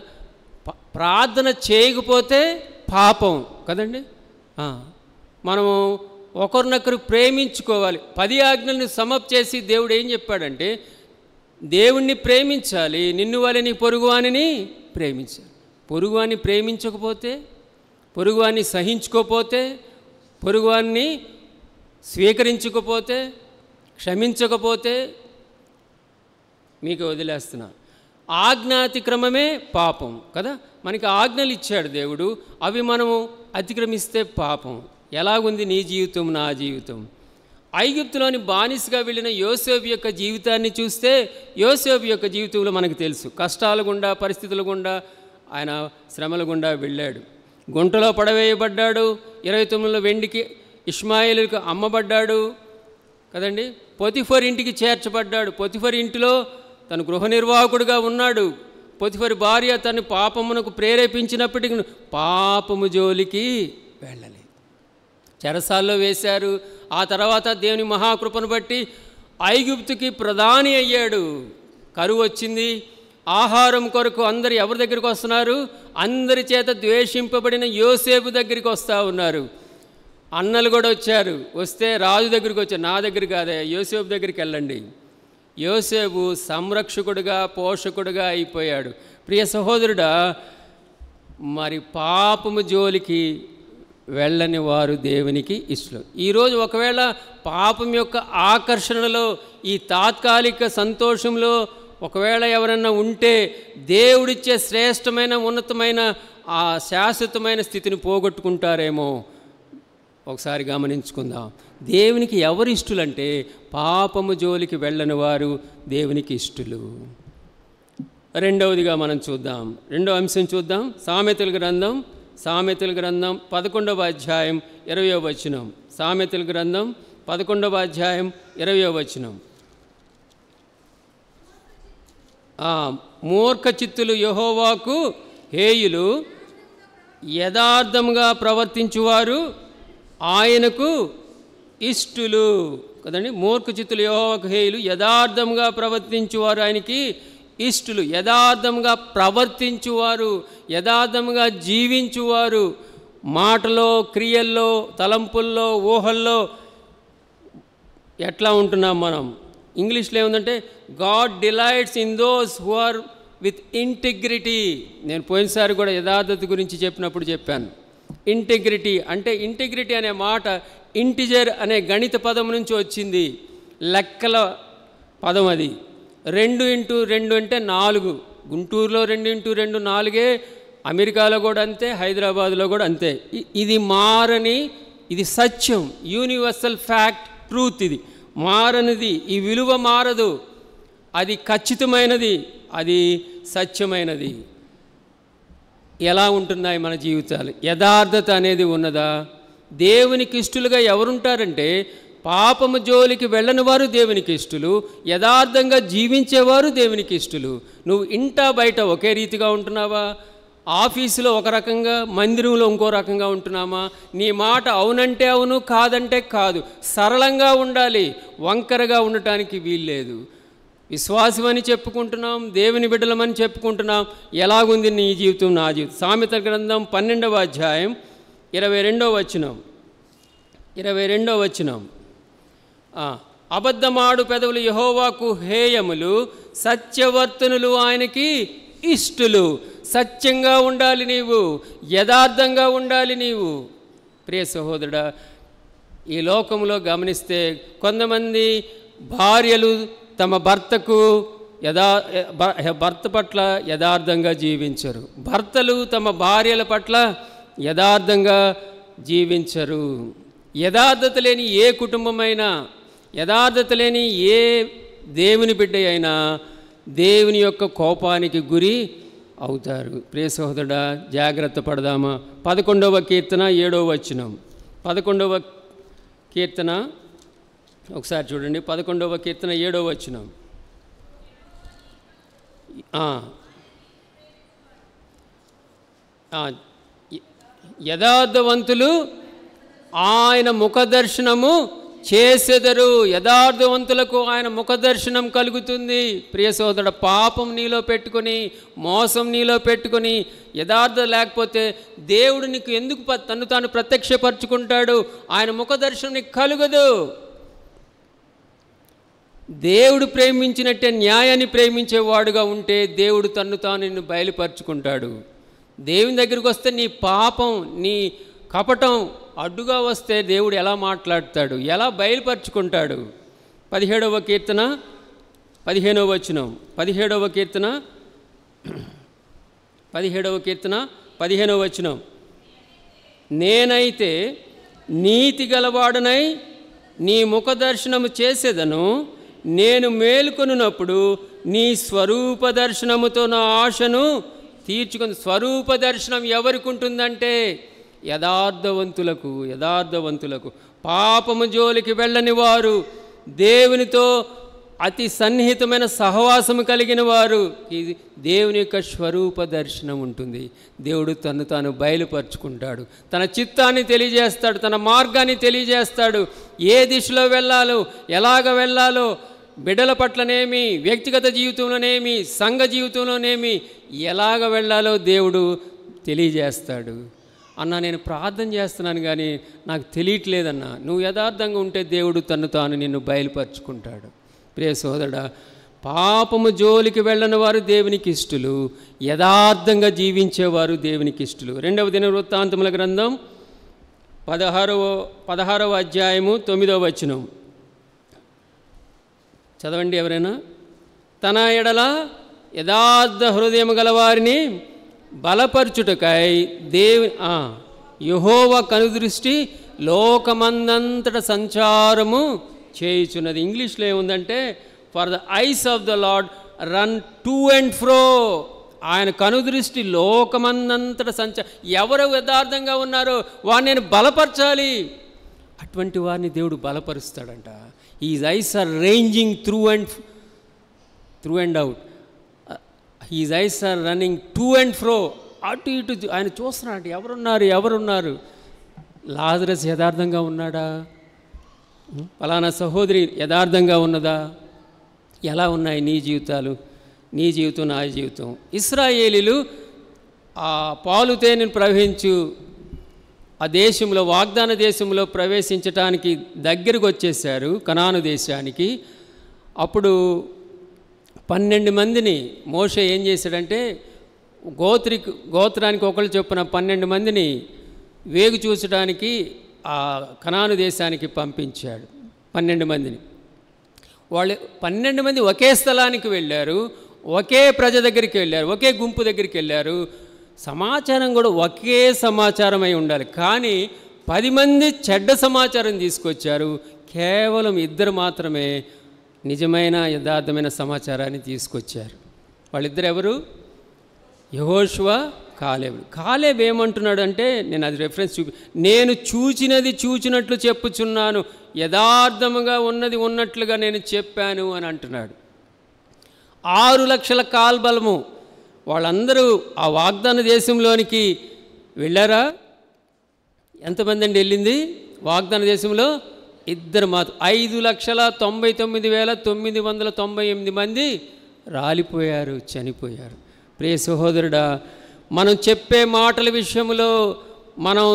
ప్రార్థన చేయకపోతే పాపం కదండి. మనము ఒకరినొకరు ప్రేమించుకోవాలి. 10 ఆజ్ఞలను సమప్ చేసి దేవుడు ఏం చెప్పాడంటే, దేవుణ్ణి ప్రేమించాలి, నిన్ను వలె నీ పొరుగువానిని ప్రేమించాలి. పొరుగువాన్ని ప్రేమించకపోతే, పొరుగువాన్ని సహించుకోపోతే, పొరుగువాన్ని స్వీకరించకపోతే, క్షమించకపోతే మీకు వదిలేస్తున్నా. ఆజ్ఞాతిక్రమమే పాపం కదా. మనకి ఆజ్ఞలు ఇచ్చాడు దేవుడు, అవి మనము అతిక్రమిస్తే పాపం. ఎలాగుంది నీ జీవితం, నా జీవితం? ఐగుప్తులోని బానిసగా వెళ్ళిన యోసేపు యొక్క జీవితాన్ని చూస్తే, యోసేపు యొక్క జీవితంలో మనకు తెలుసు. కష్టాల గుండా, పరిస్థితుల గుండా, ఆయన శ్రమల గుండా వెళ్ళాడు. గుంటలో పడవేయబడ్డాడు. 29 వెండికి ఇష్మాయేలుకు అమ్మబడ్డాడు కదండి. పొతిఫర్ ఇంటికి చేర్చబడ్డాడు. పొతిఫర్ ఇంటిలో తను గృహ నిర్వాహకుడిగా ఉన్నాడు. పొతిఫర్ భార్య తను పాపమునకు ప్రేరేపించినప్పటికీ పాపము జోలికి వెళ్ళలేదు. చెరసాల్లో వేశారు. ఆ తర్వాత దేవుని మహాకృపను బట్టి ఐగుప్తుకి ప్రధాని అయ్యాడు. కరువు వచ్చింది. ఆహారం కొరకు అందరు ఎవరి దగ్గరికి వస్తున్నారు? అందరి చేత ద్వేషింపబడిన యోసేపు దగ్గరికి వస్తూ ఉన్నారు. అన్నలు కూడా వచ్చారు. వస్తే రాజు దగ్గరికి వచ్చారు. నా దగ్గర కాదే, యోసేపు దగ్గరికి వెళ్ళండి. యోసేపు సంరక్షకుడుగా, పోషకుడుగా అయిపోయాడు. ప్రియ సహోదరుడా, మరి పాపము జోలికి వెళ్ళని వారు దేవునికి ఇష్టం. ఈరోజు ఒకవేళ పాపం యొక్క ఆకర్షణలో, ఈ తాత్కాలిక సంతోషంలో ఒకవేళ ఎవరన్నా ఉంటే, దేవుడిచ్చే శ్రేష్టమైన, ఉన్నతమైన, ఆ శాశ్వతమైన స్థితిని పోగొట్టుకుంటారేమో. ఒకసారి గమనించుకుందాం. దేవునికి ఎవరు ఇష్టలంటే, పాపము జోలికి వెళ్ళని వారు దేవునికి ఇష్టలు. రెండవదిగా మనం చూద్దాం, రెండో అంశం చూద్దాం. సామెతల గ్రంథం 11వ అధ్యాయం 20వ వచనం. సామెతల గ్రంథం 11వ అధ్యాయం 20వ వచనం. మూర్ఖ చిత్తులు యెహోవాకు హేయులు, యథార్థముగా ప్రవర్తించువారు ఆయనకు ఇష్టులు కదండి. మూర్ఖ చిత్తులు యెహోవాకు హేయులు, యథార్థముగా ప్రవర్తించువారు ఆయనకి ఇష్టులు. యథార్థముగా ప్రవర్తించువారు, యథార్థముగా జీవించువారు, మాటలో, క్రియల్లో, తలంపుల్లో, ఊహల్లో ఎట్లా ఉంటున్నాం మనం? ఇంగ్లీష్లో ఏముందంటే God delights in those who are with integrity. నేను పోయినసారి కూడా యథార్థత గురించి చెప్పినప్పుడు చెప్పాను. ఇంటిగ్రిటీ అంటే, ఇంటిగ్రిటీ అనే మాట ఇంటిజర్ అనే గణిత పదం నుంచి వచ్చింది, లెక్కల పదం అది. 2x2 అంటే 4. గుంటూరులో 2x2 4, అమెరికాలో కూడా అంతే, హైదరాబాద్లో కూడా అంతే. ఇది మారని, ఇది సత్యం, యూనివర్సల్ ఫ్యాక్ట్, ట్రూత్. ఇది మారనిది, ఈ విలువ మారదు, అది ఖచ్చితమైనది, అది సత్యమైనది. ఎలా ఉంటున్నాయి మన జీవితాలు? యథార్థత అనేది ఉన్నదా? దేవునికి ఇష్టలుగా ఎవరుంటారంటే పాపము జోలికి వెళ్ళని వారు దేవునికి ఇష్టలు, యథార్థంగా జీవించేవారు దేవునికి ఇష్టలు. నువ్వు ఇంటా బయట ఒకే రీతిగా ఉంటున్నావా? ఆఫీసులో ఒక రకంగా, మందిరంలో ఇంకో రకంగా ఉంటున్నామా? నీ మాట అవునంటే అవును, కాదంటే కాదు. సరళంగా ఉండాలి, వంకరగా ఉండటానికి వీల్లేదు. విశ్వాసమని చెప్పుకుంటున్నాం, దేవుని బిడ్డలమని చెప్పుకుంటున్నాం. ఎలాగుంది నీ జీవితం, నా జీవితం? సామెత గ్రంథం 12వ అధ్యాయం 22వ వచనం. 22వ వచనం. అబద్ధమాడు పెదవులు యెహోవాకు హేయములు, సత్యవర్తనులు ఆయనకి ఇష్టులు. సత్యంగా ఉండాలి నీవు, యథార్థంగా ఉండాలి నీవు. ప్రియ సహోదరుడా, ఈ లోకంలో గమనిస్తే కొంతమంది భార్యలు తమ భర్తకు భర్త పట్ల యథార్థంగా జీవించరు, భర్తలు తమ భార్యల పట్ల యథార్థంగా జీవించరు. యథార్థత లేని ఏ కుటుంబమైనా, యథార్థత లేని ఏ దేవుని బిడ్డ అయినా దేవుని యొక్క కోపానికి గురి అవుతారు. ప్రియ సహోదరుడా, జాగ్రత్త పడదామా? 11వ కీర్తన 7వ వచనం. 11వ కీర్తన ఒకసారి చూడండి. 11వ కీర్తన 7వ వచనం. యథార్థవంతులు ఆయన ముఖదర్శనము చేసెదరు. యథార్థవంతులకు ఆయన ముఖదర్శనం కలుగుతుంది. ప్రియ సోదరుడు, పాపం నీలో పెట్టుకొని, మోసం నీలో పెట్టుకొని, యథార్థత లేకపోతే దేవుడు నీకు ఎందుకు తను తాను ప్రత్యక్షపరచుకుంటాడు? ఆయన ముఖదర్శనం నీకు కలుగదు. దేవుడు ప్రేమించినట్టే న్యాయాన్ని ప్రేమించేవాడుగా ఉంటే దేవుడు తన్ను తాను నిన్ను బయలుపరుచుకుంటాడు. దేవుని దగ్గరికి వస్తే నీ పాపం, నీ కపటం అడ్డుగా వస్తే దేవుడు ఎలా మాట్లాడతాడు, ఎలా బయలుపరుచుకుంటాడు? 17వ కీర్తన 15వ వచనం. 17వ కీర్తన 15వ వచనం. నేనైతే నీతి గలవాడనై నీ ముఖదర్శనము చేసేదను, నేను మేలుకొనున్నప్పుడు నీ స్వరూప దర్శనముతో నా ఆశను తీర్చుకొని. స్వరూప దర్శనం ఎవరికి ఉంటుందంటే యథార్థవంతులకు. పాపము జోలికి వెళ్ళని వారు, దేవునితో అతి సన్నిహితమైన సహవాసము కలిగిన వారు, ఇది దేవుని యొక్క స్వరూప దర్శనం ఉంటుంది. దేవుడు తను తాను బయలుపరుచుకుంటాడు, తన చిత్తాన్ని తెలియజేస్తాడు, తన మార్గాన్ని తెలియజేస్తాడు. ఏ దిశలో వెళ్ళాలో, ఎలాగ వెళ్ళాలో, బిడ్డల పట్లనేమి, వ్యక్తిగత జీవితంలోనేమి, సంఘ జీవితంలోనేమి ఎలాగ వెళ్ళాలో దేవుడు తెలియజేస్తాడు. అన్న, నేను ప్రార్థన చేస్తున్నాను కానీ నాకు తెలియట్లేదన్నా. నువ్వు యథార్థంగా ఉంటే దేవుడు తను తాను నిన్ను బయలుపరుచుకుంటాడు. ప్రియ సోదరుడా, పాపము జోలికి వెళ్ళని వారు దేవునికి ఇష్టలు, యథార్థంగా జీవించేవారు దేవునికి ఇష్టలు. 2వ దినవృత్తాంతముల గ్రంథం 16వ అధ్యాయము 9వ వచనం చదవండి ఎవరైనా. తన ఎడల యథార్థ హృదయం గలవారిని బలపరచుటకై యెహోవా కనుదృష్టి లోకమందంతట సంచారము చేయుచున్నది. ఇంగ్లీష్లో ఏముందంటే, for the eyes of the lord run to and ఫ్రో. ఆయన కనుదృష్టి లోకమందంతట ఎవరు యథార్థంగా ఉన్నారో వారిని నేను బలపరచాలి. అటువంటి వారిని దేవుడు బలపరుస్తాడంట. His eyes are ranging through and out. His eyes are running to and fro. అటు ఇటు ఆయన చూస్తున్నాడు, ఎవరున్నారు. లాజరస్ యథార్థంగా ఉన్నాడా? ఫలానా సహోదరి యథార్థంగా ఉన్నదా? ఎలా ఉన్నాయి నీ జీవితాలు, నీ జీవితం, నా జీవితం? ఇశ్రాయేలీలు ఆ పాలు తేనెను ప్రవహించు ఆ దేశంలో, వాగ్దాన దేశంలో ప్రవేశించటానికి దగ్గరకు వచ్చేసారు, కనాను దేశానికి. అప్పుడు 12 మందిని మోషే ఏం చేశాడంటే, గోత్రానికి ఒకళ్ళు చొప్పున 12 మందిని వేగు చూసడానికి ఆ కనాను దేశానికి పంపించాడు. 12 మందిని. వాళ్ళు 12 మంది ఒకే స్థలానికి వెళ్ళారు, ఒకే ప్రజ దగ్గరికి వెళ్ళారు, ఒకే గుంపు దగ్గరికి వెళ్ళారు. సమాచారం కూడా ఒకే సమాచారం అయి ఉండాలి. కానీ 10 మంది చెడ్డ సమాచారం తీసుకొచ్చారు, కేవలం 2 మాత్రమే నిజమైన యథార్థమైన సమాచారాన్ని తీసుకొచ్చారు. వాళ్ళిద్దరు ఎవరు? యెహోషువ, కాలేబు. కాలేబు ఏమంటున్నాడు అంటే, నేను అది రెఫరెన్స్ నేను చూచినది చూచినట్లు చెప్పుచున్నాను, యథార్థముగా ఉన్నది ఉన్నట్లుగా నేను చెప్పాను అని అంటున్నాడు. 6 లక్షల కాల్బలము వాళ్ళందరూ ఆ వాగ్దాన దేశంలోనికి వెళ్ళారా? ఎంతమంది అండి వెళ్ళింది వాగ్దాన దేశంలో? 2 మాత్రం. 5,99,998 మంది రాలిపోయారు, చనిపోయారు. ప్రియ సహోదరుడా, మనం చెప్పే మాటల విషయంలో, మనం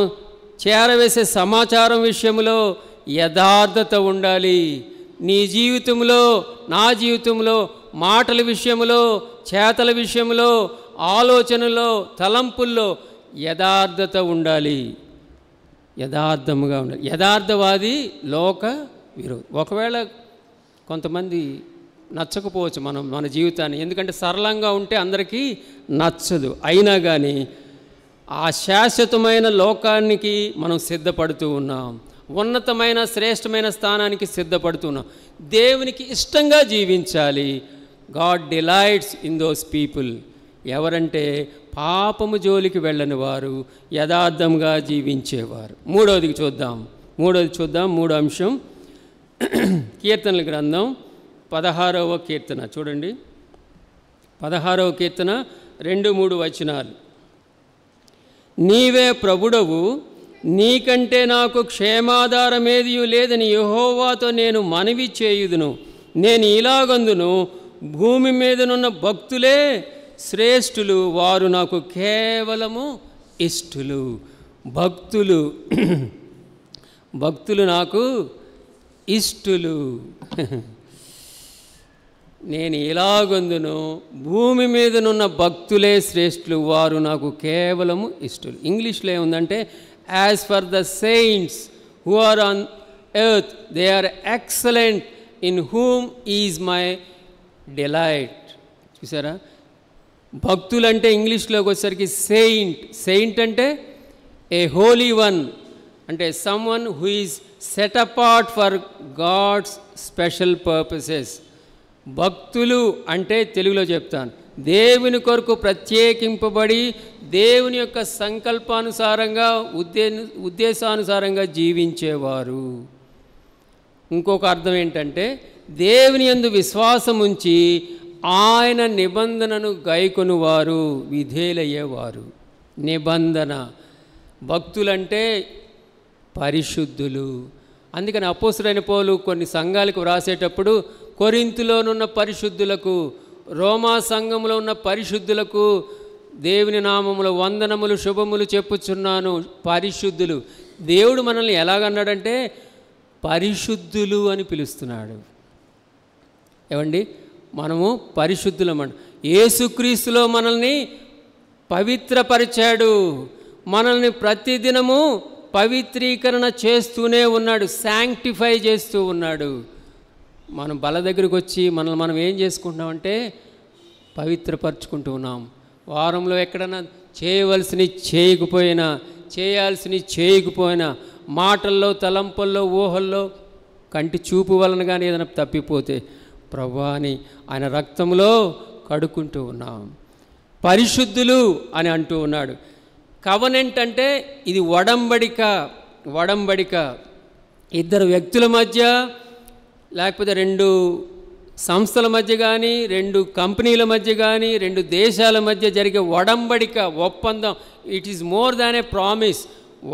చేరవేసే సమాచారం విషయంలో యథార్థత ఉండాలి. నీ జీవితంలో, నా జీవితంలో, మాటల విషయంలో, చేతల విషయంలో, ఆలోచనలో, తలంపుల్లో యథార్థత ఉండాలి, యథార్థముగా ఉండాలి. యథార్థవాది లోక విరోధి. ఒకవేళ కొంతమంది నచ్చకపోవచ్చు మన జీవితాన్ని, ఎందుకంటే సరళంగా ఉంటే అందరికీ నచ్చదు. అయినా కానీ ఆ శాశ్వతమైన లోకానికి మనం సిద్ధపడుతూ ఉన్నాం, ఉన్నతమైన శ్రేష్టమైన స్థానానికి సిద్ధపడుతూ ఉన్నాం. దేవునికి ఇష్టంగా జీవించాలి. God delights in those people. ఎవరంటే పాపము జోలికి వెళ్ళని వారు, యథార్థంగా జీవించేవారు. మూడోది చూద్దాం. మూడో అంశం కీర్తనల గ్రంథం 16వ కీర్తన చూడండి. 16వ కీర్తన 2-3 వచనాలు. నీవే ప్రభుడవు, నీకంటే నాకు క్షేమాధారమేదియు లేదని యెహోవాతో నేను మనవి చేయుదును. నేను ఇలాగందును, భూమి మీదనున్న భక్తులే శ్రేష్ఠులు, వారు నాకు కేవలము ఇష్టులు. భక్తులు నాకు ఇష్టులు. నేను ఇలాగొందును, భూమి మీదనున్న భక్తులే శ్రేష్ఠులు, వారు నాకు కేవలము ఇష్టులు. ఇంగ్లీష్లో ఏముందంటే, as for the saints who are on earth they are excellent in whom is my delight. చూసారా? భక్తులు అంటే ఇంగ్లీష్లోకి వచ్చేసరికి సెయింట్ అంటే ఏ హోలీ వన్, అంటే someone who is set apart for God's special purposes. భక్తులు అంటే తెలుగులో చెప్తాను, దేవుని కొరకు ప్రత్యేకింపబడి దేవుని యొక్క సంకల్పానుసారంగా ఉద్దేశానుసారంగా జీవించేవారు. ఇంకొక అర్థం ఏంటంటే, దేవుని యందు విశ్వాసం ఉంచి ఆయన నిబంధనను గైకొనువారు, విధేయులయ్యేవారు. నిబంధన. భక్తులంటే పరిశుద్ధులు. అందుకని అపోస్తలుడైన పౌలు కొన్ని సంఘాలకు వ్రాసేటప్పుడు కొరింథులోనున్న పరిశుద్ధులకు, రోమా సంఘంలో ఉన్న పరిశుద్ధులకు దేవుని నామములో వందనములు శుభములు చెప్పుచున్నాను. పరిశుద్ధులు. దేవుడు మనల్ని ఎలాగన్నాడంటే పరిశుద్ధులు అని పిలుస్తున్నాడు. ఏమండి, మనము పరిశుద్ధులమంట. యేసుక్రీస్తులో మనల్ని పవిత్రపరిచాడు. మనల్ని ప్రతిదినము పవిత్రీకరణ చేస్తూనే ఉన్నాడు, శాంక్టిఫై చేస్తూ ఉన్నాడు. మనం బల దగ్గరికి వచ్చి మనం ఏం చేసుకుంటున్నామంటే పవిత్రపరచుకుంటూ ఉన్నాం. వారంలో ఎక్కడన్నా చేయాల్సినవి చేయకపోయినా, మాటల్లో, తలంపుల్లో, ఊహల్లో, కంటి చూపు వలన కానీ ఏదైనా తప్పిపోతే ప్రభువాని ఆయన రక్తంలో కడుక్కుంటూ ఉన్నాం. పరిశుద్ధులు అని అంటూ ఉన్నాడు. కవనెంట్ అంటే ఇది ఒడంబడిక. ఇద్దరు వ్యక్తుల మధ్య, లేకపోతే 2 సంస్థల మధ్య కానీ, 2 కంపెనీల మధ్య కానీ, 2 దేశాల మధ్య జరిగే ఒడంబడిక, ఒప్పందం. It is more than a promise.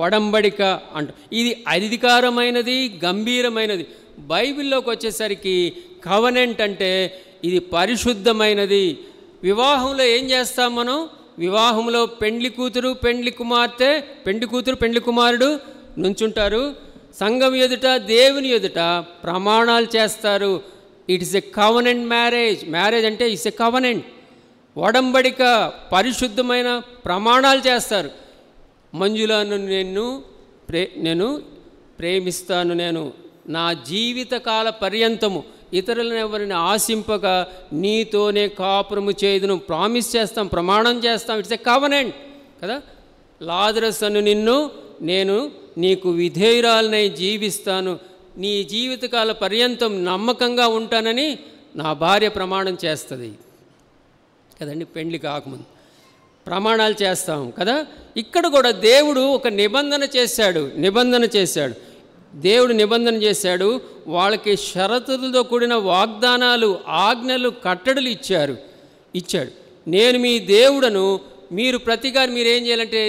ఒడంబడిక అంట. ఇది అధికారమైనది, గంభీరమైనది. బైబిల్లోకి వచ్చేసరికి కవనెంట్ అంటే ఇది పరిశుద్ధమైనది. వివాహంలో ఏం చేస్తాం మనం? వివాహంలో పెండ్లి కూతురు, పెండ్లి కుమార్తె, పెండ్లి కూతురు, పెండ్లి కుమారుడు నుంచుంటారు. సంఘం ఎదుట, దేవుని ఎదుట ప్రమాణాలు చేస్తారు. It is a covenant marriage. Marriage అంటే ఇట్స్ ఎ కవనెంట్, ఒడంబడిక, పరిశుద్ధమైన ప్రమాణాలు చేస్తారు. మంజులను నేను ప్రేమిస్తాను, నేను నా జీవితకాల పర్యంతము ఇతరులను ఎవరిని ఆశింపక నీతోనే కాపురము చేయుదును. ప్రామిస్ చేస్తాం, ప్రమాణం చేస్తాం. ఇట్స్ ఎ కవనెంట్ కదా. లాజరస్ అను నిన్ను నేను నీకు విధేయురాలనై జీవిస్తాను, నీ జీవితకాల పర్యంతం నమ్మకంగా ఉంటానని నా భార్య ప్రమాణం చేస్తుంది కదండి. పెండ్లి కాకముందు ప్రమాణాలు చేస్తాం కదా. ఇక్కడ కూడా దేవుడు ఒక నిబంధన చేశాడు. దేవుడు నిబంధన చేశాడు. వాళ్ళకి షరతులతో కూడిన వాగ్దానాలు, ఆజ్ఞలు, కట్టడలు ఇచ్చాడు. నేను మీ దేవుడను, మీరు ప్రతిగా మీరేం చేయాలంటే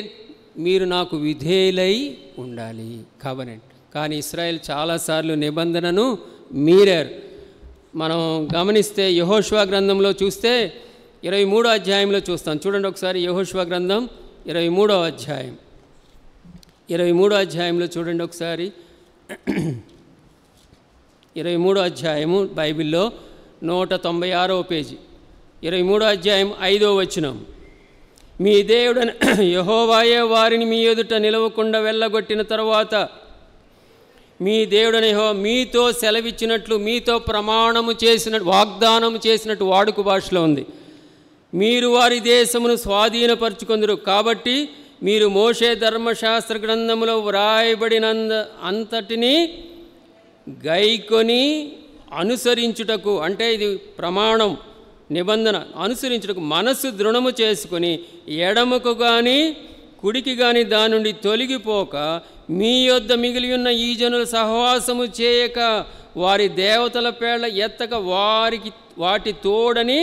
మీరు నాకు విధేయులై ఉండాలి. కవనెంట్. కానీ ఇశ్రాయేల్ చాలాసార్లు నిబంధనను మీరారు. మనం గమనిస్తే యెహోషువ గ్రంథంలో చూస్తే 23వ అధ్యాయంలో చూస్తాం. చూడండి ఒకసారి. యెహోషువ గ్రంథం 23వ అధ్యాయం. 23వ అధ్యాయంలో చూడండి ఒకసారి. 23వ అధ్యాయము బైబిల్లో 196వ పేజీ. 23వ అధ్యాయం 5వ వచనం. మీ దేవుడైన యెహోవాయే వారిని మీ ఎదుట నిలవకుండా వెళ్ళగొట్టిన తరువాత మీ దేవుడైన యెహోవా మీతో సెలవిచ్చినట్లు, మీతో ప్రమాణము చేసినట్టు, వాగ్దానము చేసినట్టు వాడుక భాషలో ఉంది. మీరు వారి దేశమును స్వాధీనపరుచుకొందురు. కాబట్టి మీరు మోషే ధర్మశాస్త్ర గ్రంథములో వ్రాయబడిన అంతటిని గైకొని అనుసరించుటకు, అంటే ఇది ప్రమాణం, నిబంధన, అనుసరించుటకు మనస్సు దృఢము చేసుకొని ఎడమకు కానీ కుడికి కానీ దాని నుండి తొలగిపోక మీ యొద్ద మిగిలి ఉన్న ఈ జనుల సహవాసము చేయక వారి దేవతల పేర్ల ఎత్తక వాటి తోడని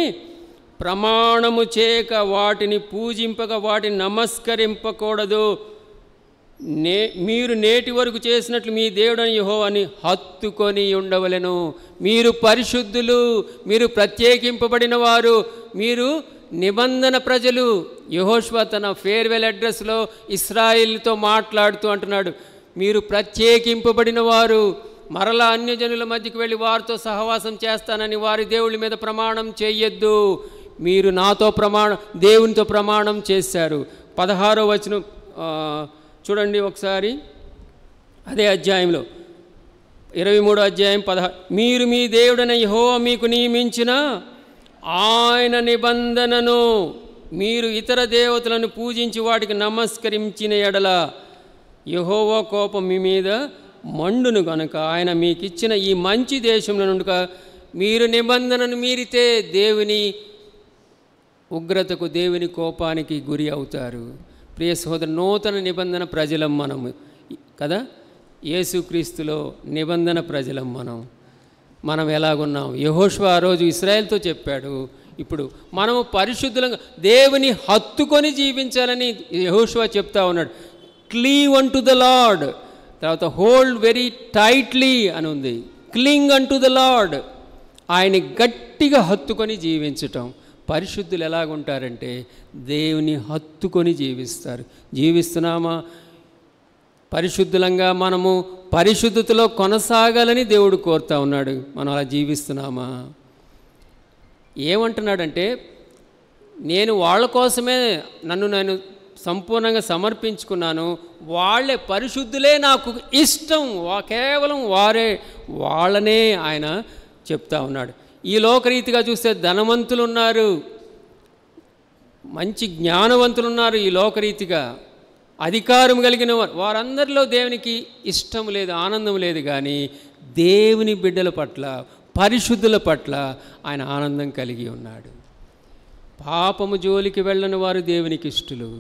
ప్రమాణము చేయక వాటిని పూజింపక వాటిని నమస్కరింపకూడదు. మీరు నేటి వరకు చేసినట్లు మీ దేవుడని యెహోవాని హత్తుకొని ఉండవలెను. మీరు పరిశుద్ధులు, మీరు ప్రత్యేకింపబడిన వారు, మీరు నిబంధన ప్రజలు. యెహోషువ తన ఫేర్వెల్ అడ్రస్లో ఇశ్రాయేలుతో మాట్లాడుతూ అంటున్నాడు, మీరు ప్రత్యేకింపబడిన వారు. మరలా అన్యజనుల మధ్యకి వెళ్ళి వారితో సహవాసం చేస్తానని వారి దేవుళ్ళ మీద ప్రమాణం చేయొద్దు. మీరు నాతో దేవునితో ప్రమాణం చేశారు. 16వ వచనం చూడండి ఒకసారి. అదే అధ్యాయంలో 23వ అధ్యాయం 16. మీరు మీ దేవుడైన యెహోవా మీకు నియమించిన ఆయన నిబంధనను మీరు ఇతర దేవతలను పూజించి వాటికి నమస్కరించిన ఎడల యెహోవా కోపం మీ మీద మండును గనుక ఆయన మీకు ఇచ్చిన ఈ మంచి దేశంలో నుండి మీరు నిబంధనను మీరితే దేవుని ఉగ్రతకు, దేవుని కోపానికి గురి అవుతారు. ప్రియ సహోదరు, నూతన నిబంధన ప్రజలం మనము కదా. యేసుక్రీస్తులో నిబంధన ప్రజలం మనం ఎలాగున్నాం? యెహోషువ ఆ రోజు ఇశ్రాయేలుతో చెప్పాడు. ఇప్పుడు మనము పరిశుద్ధులంగా దేవుని హత్తుకొని జీవించాలని యెహోషువ చెప్తా ఉన్నాడు. క్లీవ్ అంటు ద లార్డ్, తర్వాత హోల్డ్ వెరీ టైట్లీ అని ఉంది. క్లింగ్ అంటు ద లార్డ్, ఆయన్ని గట్టిగా హత్తుకొని జీవించటం. పరిశుద్ధులు ఎలాగుంటారంటే దేవుని హత్తుకొని జీవిస్తున్నామా? పరిశుద్ధులంగా మనము పరిశుద్ధతలో కొనసాగాలని దేవుడు కోరుతా ఉన్నాడు. మనం అలా జీవిస్తున్నామా? ఏమంటున్నాడంటే, నేను వాళ్ళ కోసమే నేను సంపూర్ణంగా సమర్పించుకున్నాను, వాళ్ళే పరిశుద్ధులే నాకు ఇష్టం, కేవలం వాళ్ళనే ఆయన చెప్తా ఉన్నాడు. ఈ లోకరీతిగా చూస్తే ధనవంతులు ఉన్నారు, మంచి జ్ఞానవంతులు ఉన్నారు, ఈ లోకరీతిగా అధికారం కలిగిన వారందరిలో దేవునికి ఇష్టం లేదు, ఆనందం లేదు. కానీ దేవుని బిడ్డల పట్ల, పరిశుద్ధుల పట్ల ఆయన ఆనందం కలిగి ఉన్నాడు. పాపము జోలికి వెళ్ళని వారు దేవునికి ఇష్టలు,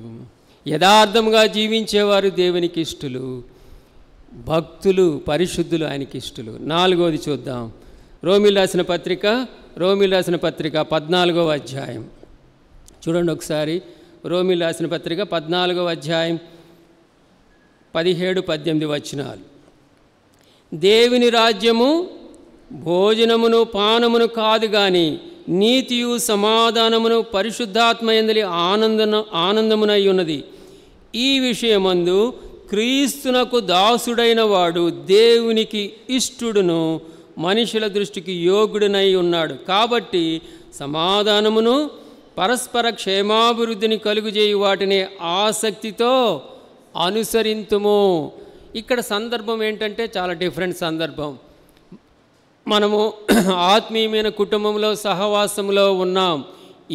యథార్థంగా జీవించేవారు దేవునికి ఇష్టలు, భక్తులు, పరిశుద్ధులు ఆయనకి ఇష్టలు. 4వది చూద్దాం. రోమీలు రాసిన పత్రిక 14వ అధ్యాయం చూడండి ఒకసారి. రోమీలు రాసిన పత్రిక 14వ అధ్యాయం 17-18 వచనాలు. దేవుని రాజ్యము భోజనమును పానమును కాదు గాని నీతియు సమాధానమును పరిశుద్ధాత్మయందలి ఆనందమునై ఉన్నది. ఈ విషయమందు క్రీస్తునకు దాసుడైన వాడు దేవునికి ఇష్టుడును మనుషుల దృష్టికి యోగ్యుడనై ఉన్నాడు. కాబట్టి సమాధానమును పరస్పర క్షేమాభివృద్ధిని కలుగుజేయు వాటిని ఆసక్తితో అనుసరింతుము. ఇక్కడ సందర్భం ఏంటంటే చాలా డిఫరెంట్ సందర్భం. మనము ఆత్మీయమైన కుటుంబంలో సహవాసంలో ఉన్నాం.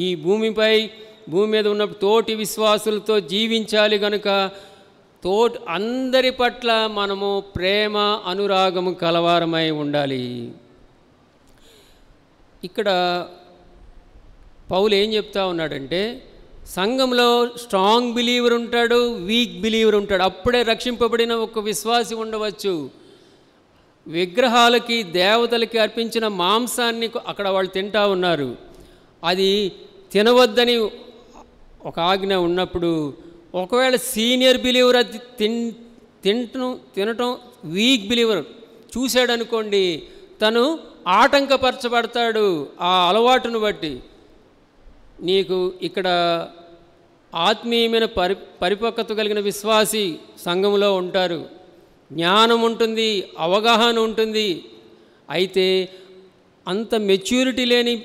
ఈ భూమి మీద ఉన్న తోటి విశ్వాసులతో జీవించాలి కనుక అందరి పట్ల మనము ప్రేమ అనురాగము కలవారమై ఉండాలి. ఇక్కడ పౌలు ఏం చెప్తా ఉన్నాడంటే సంఘంలో స్ట్రాంగ్ బిలీవర్ ఉంటాడు, వీక్ బిలీవర్ ఉంటాడు. అప్పుడే రక్షింపబడిన ఒక విశ్వాసి ఉండవచ్చు. విగ్రహాలకి దేవతలకి అర్పించిన మాంసాన్ని అక్కడ వాళ్ళు తింటా ఉన్నారు. అది తినవద్దని ఒక ఆజ్ఞ ఉన్నప్పుడు ఒకవేళ సీనియర్ బిలీవర్ అది తినటం వీక్ బిలీవర్ చూశాడనుకోండి, తను ఆటంకపరచబడతాడు ఆ అలవాటును బట్టి. నీకు ఇక్కడ ఆత్మీయమైన పరిపక్వత కలిగిన విశ్వాసి సంఘంలో ఉంటారు, జ్ఞానం ఉంటుంది, అవగాహన ఉంటుంది. అయితే అంత మెచ్యూరిటీ లేని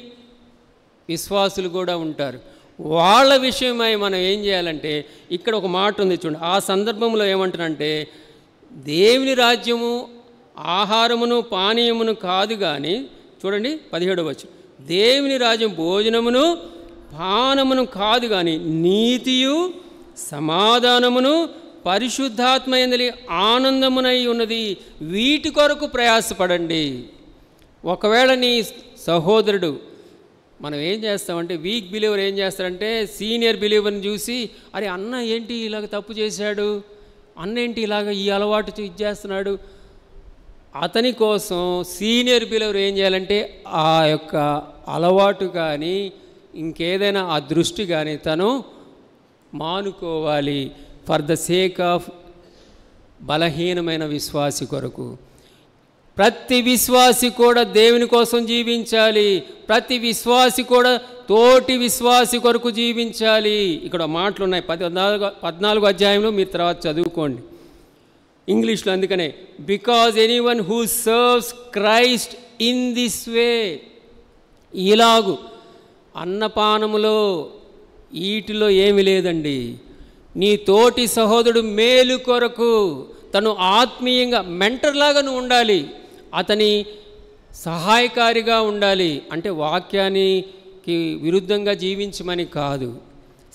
విశ్వాసులు కూడా ఉంటారు. వాళ్ళ విషయమై మనం ఏం చేయాలంటే ఇక్కడ ఒక మాట ఉంది చూడండి. ఆ సందర్భంలో ఏమంటారంటే దేవుని రాజ్యము ఆహారమును పానీయమును కాదు కానీ, చూడండి 17వ వచనం, దేవుని రాజ్యం భోజనమును పానమును కాదు కానీ నీతియు సమాధానమును పరిశుద్ధాత్మయందలి ఆనందమునై ఉన్నది. వీటి కొరకు ప్రయాసపడండి. ఒకవేళ నీ సహోదరుడు, మనం ఏం చేస్తామంటే వీక్ బిలీవర్ ఏం చేస్తారంటే సీనియర్ బిలీవర్ని చూసి, అరే అన్న ఏంటి ఇలాగ తప్పు చేశాడు, అన్న ఏంటి ఇలాగ ఈ అలవాటు చేస్తున్నాడు, అతని కోసం సీనియర్ బిలీవర్ ఏం చేయాలంటే ఆ యొక్క అలవాటు కానీ ఇంకేదైనా ఆ దృష్టి కానీ తను మానుకోవాలి. ఫర్ ద సేక్ ఆఫ్ బలహీనమైన విశ్వాసి కొరకు. ప్రతి విశ్వాసి కూడా దేవుని కోసం జీవించాలి. ప్రతి విశ్వాసి కూడా తోటి విశ్వాసి కొరకు జీవించాలి. ఇక్కడ మాటలు ఉన్నాయి 14వ అధ్యాయంలో, మీరు తర్వాత చదువుకోండి ఇంగ్లీష్లో. అందుకనే because anyone who serves Christ in this way, ఇలాగు అన్నపానములో వీటిలో ఏమి లేదండి. నీ తోటి సహోదరుడు మేలు కొరకు తను ఆత్మీయంగా మెంటర్లాగా నువ్వు ఉండాలి, అతని సహాయకారిగా ఉండాలి. అంటే వాక్యానికి విరుద్ధంగా జీవించమని కాదు,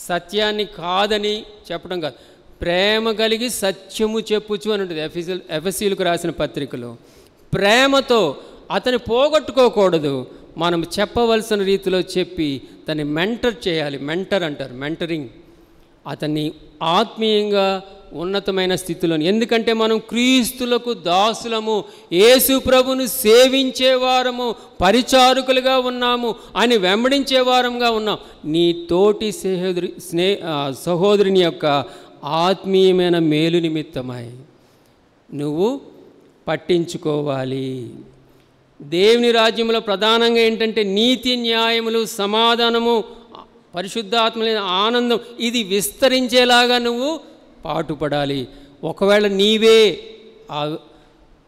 సత్యాన్ని కాదని చెప్పడం కాదు, ప్రేమ కలిగి సత్యము చెప్పుచు అని ఉంటుంది ఎఫెసీయులకు రాసిన పత్రికలో. ప్రేమతో అతని పోగొట్టుకోకూడదు, మనం చెప్పవలసిన రీతిలో చెప్పి తను మెంటర్ చేయాలి. మెంటర్ అంటారు, మెంటరింగ్. అతన్ని ఆత్మీయంగా ఉన్నతమైన స్థితిలో, ఎందుకంటే మనం క్రీస్తులకు దాసులము, యేసు ప్రభును సేవించేవారము, పరిచారకులుగా ఉన్నాము, అని వెంబడించేవారంగా ఉన్నాం. నీ తోటి సహోదరుని యొక్క ఆత్మీయమైన మేలు నిమిత్తమై నువ్వు పట్టించుకోవాలి. దేవుని రాజ్యంలో ప్రధానంగా ఏంటంటే నీతి, న్యాయములు, సమాధానము, పరిశుద్ధాత్మలైన ఆనందం, ఇది విస్తరించేలాగా నువ్వు పాటుపడాలి. ఒకవేళ నీవే ఆ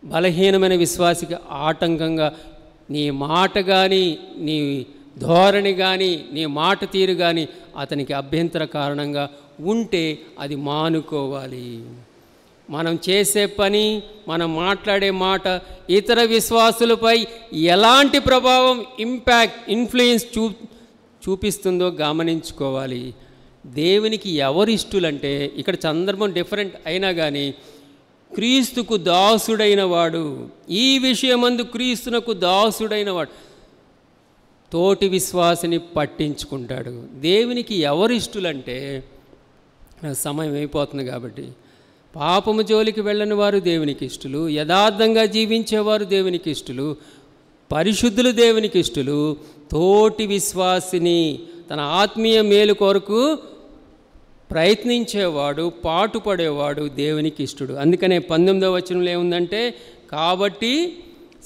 బలహీనమైన విశ్వాసికి ఆటంకంగా నీ మాట కానీ, నీ ధోరణి కానీ, నీ మాట తీరు కానీ అతనికి అభ్యంతర కారణంగా ఉంటే అది మానుకోవాలి. మనం చేసే పని, మనం మాట్లాడే మాట ఇతర విశ్వాసులపై ఎలాంటి ప్రభావం, ఇంపాక్ట్, ఇన్ఫ్లుయెన్స్ చూపిస్తుందో గమనించుకోవాలి. దేవునికి ఎవరు ఇష్టలంటే, ఇక్కడ సందర్భం డిఫరెంట్ అయినా కానీ క్రీస్తుకు దాసుడైన వాడు, ఈ విషయమందు క్రీస్తునకు దాసుడైన వాడు తోటి విశ్వాసిని పట్టించుకుంటాడు. దేవునికి ఎవరు ఇష్టలంటే, సమయం అయిపోతుంది కాబట్టి, పాపము జోలికి వెళ్ళని వారు దేవునికి ఇష్టలు, యథార్థంగా జీవించేవారు దేవునికి ఇష్టలు, పరిశుద్ధులు దేవునికి ఇష్టలు, తోటి విశ్వాసిని తన ఆత్మీయ మేలు కొరకు ప్రయత్నించేవాడు, పాటుపడేవాడు దేవునికి ఇష్టడు. అందుకనే 19వ వచనంలో ఏముందంటే, కాబట్టి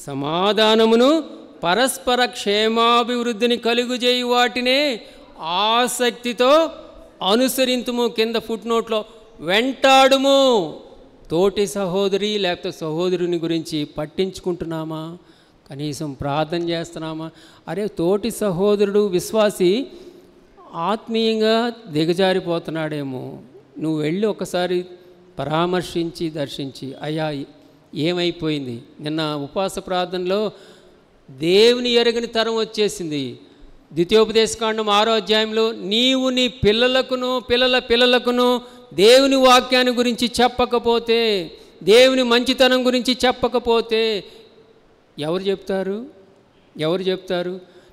సమాధానమును పరస్పర క్షేమాభివృద్ధిని కలుగుజేయు వాటినే ఆసక్తితో అనుసరింతుము. కింద ఫుట్ నోట్లో వెంటాడుము. తోటి సహోదరి లేకపోతే సహోదరుని గురించి పట్టించుకుంటున్నామా? కనీసం ప్రార్థన చేస్తున్నామా? అరే, తోటి సహోదరుడు విశ్వాసి ఆత్మీయంగా దిగజారిపోతున్నాడేమో, నువ్వు వెళ్ళి ఒకసారి పరామర్శించి దర్శించి, అయ్యా ఏమైపోయింది? నిన్న ఉపవాస ప్రార్థనలో దేవుని ఎరగని తరం వచ్చేసింది. ద్వితీయోపదేశకాండం 6వ అధ్యాయంలో నీవు నీ పిల్లలకును పిల్లల పిల్లలకును దేవుని వాక్యాన్ని గురించి చెప్పకపోతే, దేవుని మంచితనం గురించి చెప్పకపోతే ఎవరు చెప్తారు?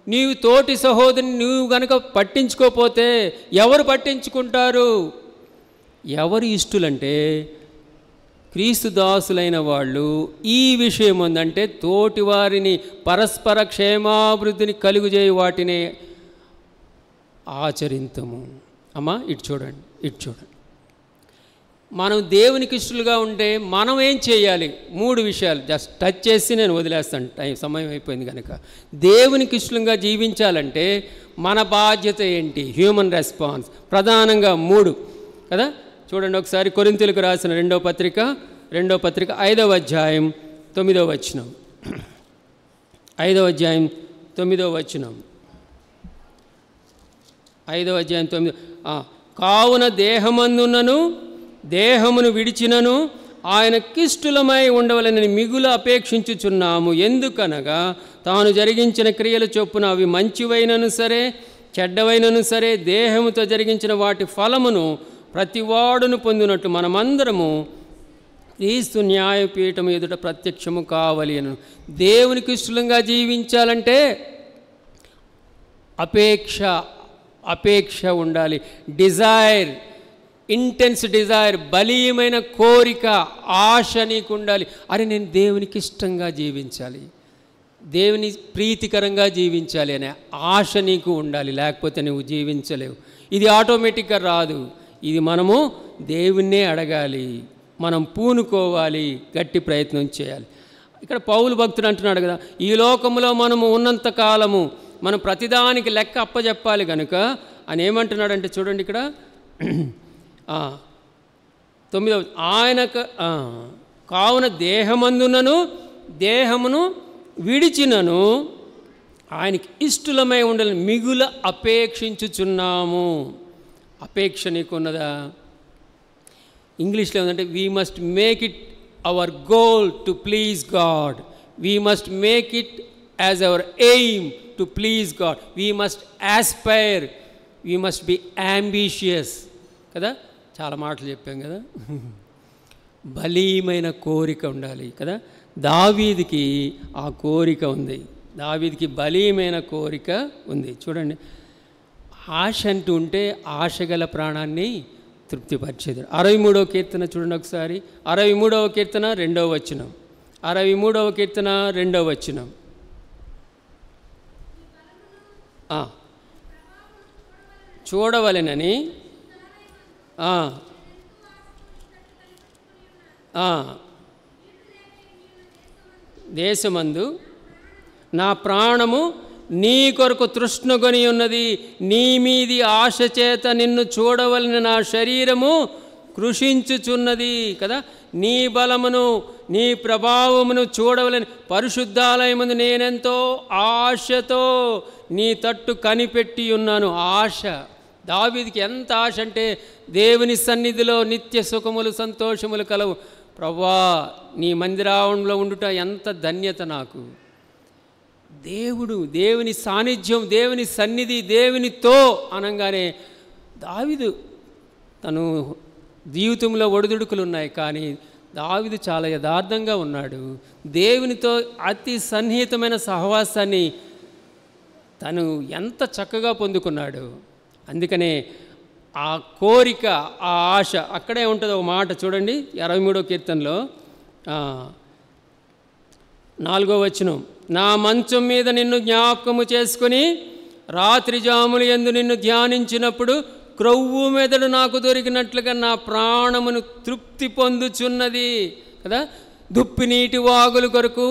నీవు తోటి సహోదరుని నువ్వు గనక పట్టించుకోపోతే ఎవరు పట్టించుకుంటారు? ఎవరు ఇష్టలంటే క్రీస్తు దాసులైన వాళ్ళు ఈ విషయం ఉందంటే తోటి వారిని పరస్పర క్షేమాభివృద్ధిని కలుగుజేయ వాటిని ఆచరింతము. అమ్మా ఇటు చూడండి. మనం దేవునికి ఇష్టలుగా ఉంటే మనం ఏం చేయాలి? 3 విషయాలు జస్ట్ టచ్ చేసి నేను వదిలేస్తాను, సమయం అయిపోయింది కనుక. దేవునికి ఇష్టంగా జీవించాలంటే మన బాధ్యత ఏంటి? హ్యూమన్ రెస్పాన్స్ ప్రధానంగా 3 కదా. చూడండి ఒకసారి కొరింథీయులకు రాసిన 2వ పత్రిక 5వ అధ్యాయం 9వ వచనం. 5వ అధ్యాయం 9వ వచనం. 5వ అధ్యాయం 9. కావున దేహమందున్నను దేహమును విడిచినను ఆయనకిష్టులమై ఉండవలనని మిగులు అపేక్షించుచున్నాము. ఎందుకనగా తాను జరిగించిన క్రియల చొప్పున అవి మంచివైనను సరే చెడ్డవైనను సరే దేహముతో జరిగించిన వాటి ఫలమును ప్రతివాడును పొందినట్టు మనమందరము క్రీస్తు న్యాయపీఠము ఎదుట ప్రత్యక్షము కావాలి అని. దేవునికి ఇష్టంగా జీవించాలంటే అపేక్ష ఉండాలి. డిజైర్, ఇంటెన్స్ డిజైర్, బలీయమైన కోరిక, ఆశ నీకు ఉండాలి. అరే నేను దేవునికి ఇష్టంగా జీవించాలి, దేవుని ప్రీతికరంగా జీవించాలి అనే ఆశ నీకు ఉండాలి. లేకపోతే నువ్వు జీవించలేవు. ఇది ఆటోమేటిక్గా రాదు. ఇది మనము దేవుణ్ణే అడగాలి, మనం పూనుకోవాలి, గట్టి ప్రయత్నం చేయాలి. ఇక్కడ పౌలు భక్తుడు అంటున్నాడు కదా, ఈ లోకంలో మనము ఉన్నంత కాలము మనం ప్రతిదానికి లెక్క అప్పచెప్పాలి కనుక అని ఏమంటున్నాడంటే చూడండి ఇక్కడ 9వ ఆయనకు కావున దేహమందునను దేహమును విడిచినను ఆయనకి ఇష్టలమై ఉండాలని మిగుల అపేక్షించుచున్నాము. అపేక్ష నీకున్నదా? ఇంగ్లీష్లో ఏంటంటే we must make it our goal to please God. We must make it as our aim to please God. We must Aspire, we must be ambitious కదా. చాలా మాటలు చెప్పాం కదా. బలీయమైన కోరిక ఉండాలి కదా. దావీదుకి ఆ కోరిక ఉంది. దావీదుకి బలీయమైన కోరిక ఉంది. చూడండి, ఆశ అంటూ ఉంటే ఆశగల ప్రాణాన్ని తృప్తిపరిచేది. 63వ కీర్తన చూడండి ఒకసారి. 63వ కీర్తన 2వ వచనం. 63వ కీర్తన 2వ వచనం. చూడవలెనని దేశమందు నా ప్రాణము నీ కొరకు తృష్ణగొని ఉన్నది. నీ మీది ఆశ చేత నిన్ను చూడవలన నా శరీరము కృషించుచున్నది కదా. నీ బలమును నీ ప్రభావమును చూడవలని పరిశుద్ధాలయముందు నేనెంతో ఆశతో నీ తట్టు కనిపెట్టి ఉన్నాను. ఆశ దావీదుకి ఎంత ఆశ అంటే దేవుని సన్నిధిలో నిత్య సుఖములు సంతోషములు కలవు. ప్రభువా నీ మందిరావణంలో ఉండుట ఎంత ధన్యత నాకు. దేవుడు, దేవుని సాన్నిధ్యం, దేవుని సన్నిధి, దేవునితో అనగానే దావీదు తను జీవితంలో ఒడిదుడుకులు ఉన్నాయి, కానీ దావీదు చాలా యథార్థంగా ఉన్నాడు. దేవునితో అతి సన్నిహితమైన సహవాసాన్ని తను ఎంత చక్కగా పొందుకున్నాడు. అందుకనే ఆ కోరిక, ఆ ఆశ అక్కడే ఉంటుంది. ఒక మాట చూడండి 63వ కీర్తనలో 4వ వచనం. నా మంచం మీద నిన్ను జ్ఞాపకము చేసుకుని రాత్రి జాముల యందు నిన్ను ధ్యానించినప్పుడు క్రొవ్వు మెదడు నాకు దొరికినట్లుగా నా ప్రాణమును తృప్తి పొందుచున్నది కదా. దుప్పి నీటి వాగుల కొరకు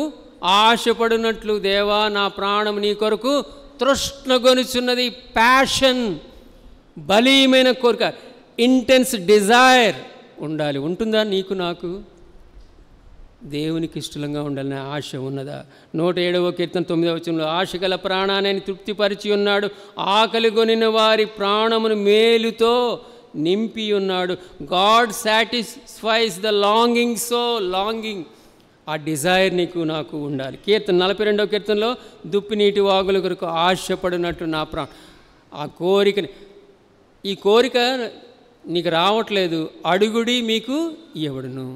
ఆశపడినట్లు దేవా నా ప్రాణము నీ కొరకు తృష్ణగొనుచున్నది. ప్యాషన్, బలీయమైన కోరిక, ఇంటెన్స్ డిజైర్ ఉండాలి. ఉంటుందా నీకు నాకు? దేవునికి ఇష్టంగా ఉండాలనే ఆశ ఉన్నదా? 107వ కీర్తన 9వ వచనంలో ఆశ గల ప్రాణాన్ని తృప్తిపరిచి ఉన్నాడు, ఆకలి కొనిన వారి ప్రాణమును మేలుతో నింపి ఉన్నాడు. God satisfies the longing soul. Longing, ఆ డిజైర్ నీకు నాకు ఉండాలి. కీర్తన 42వ కీర్తనలో దుప్పి నీటి వాగుల కొరకు ఆశపడినట్టు నా ఆ కోరికని, ఈ కోరిక నీకు రావట్లేదు, అడుగుడి మీకు ఇవ్వబడును.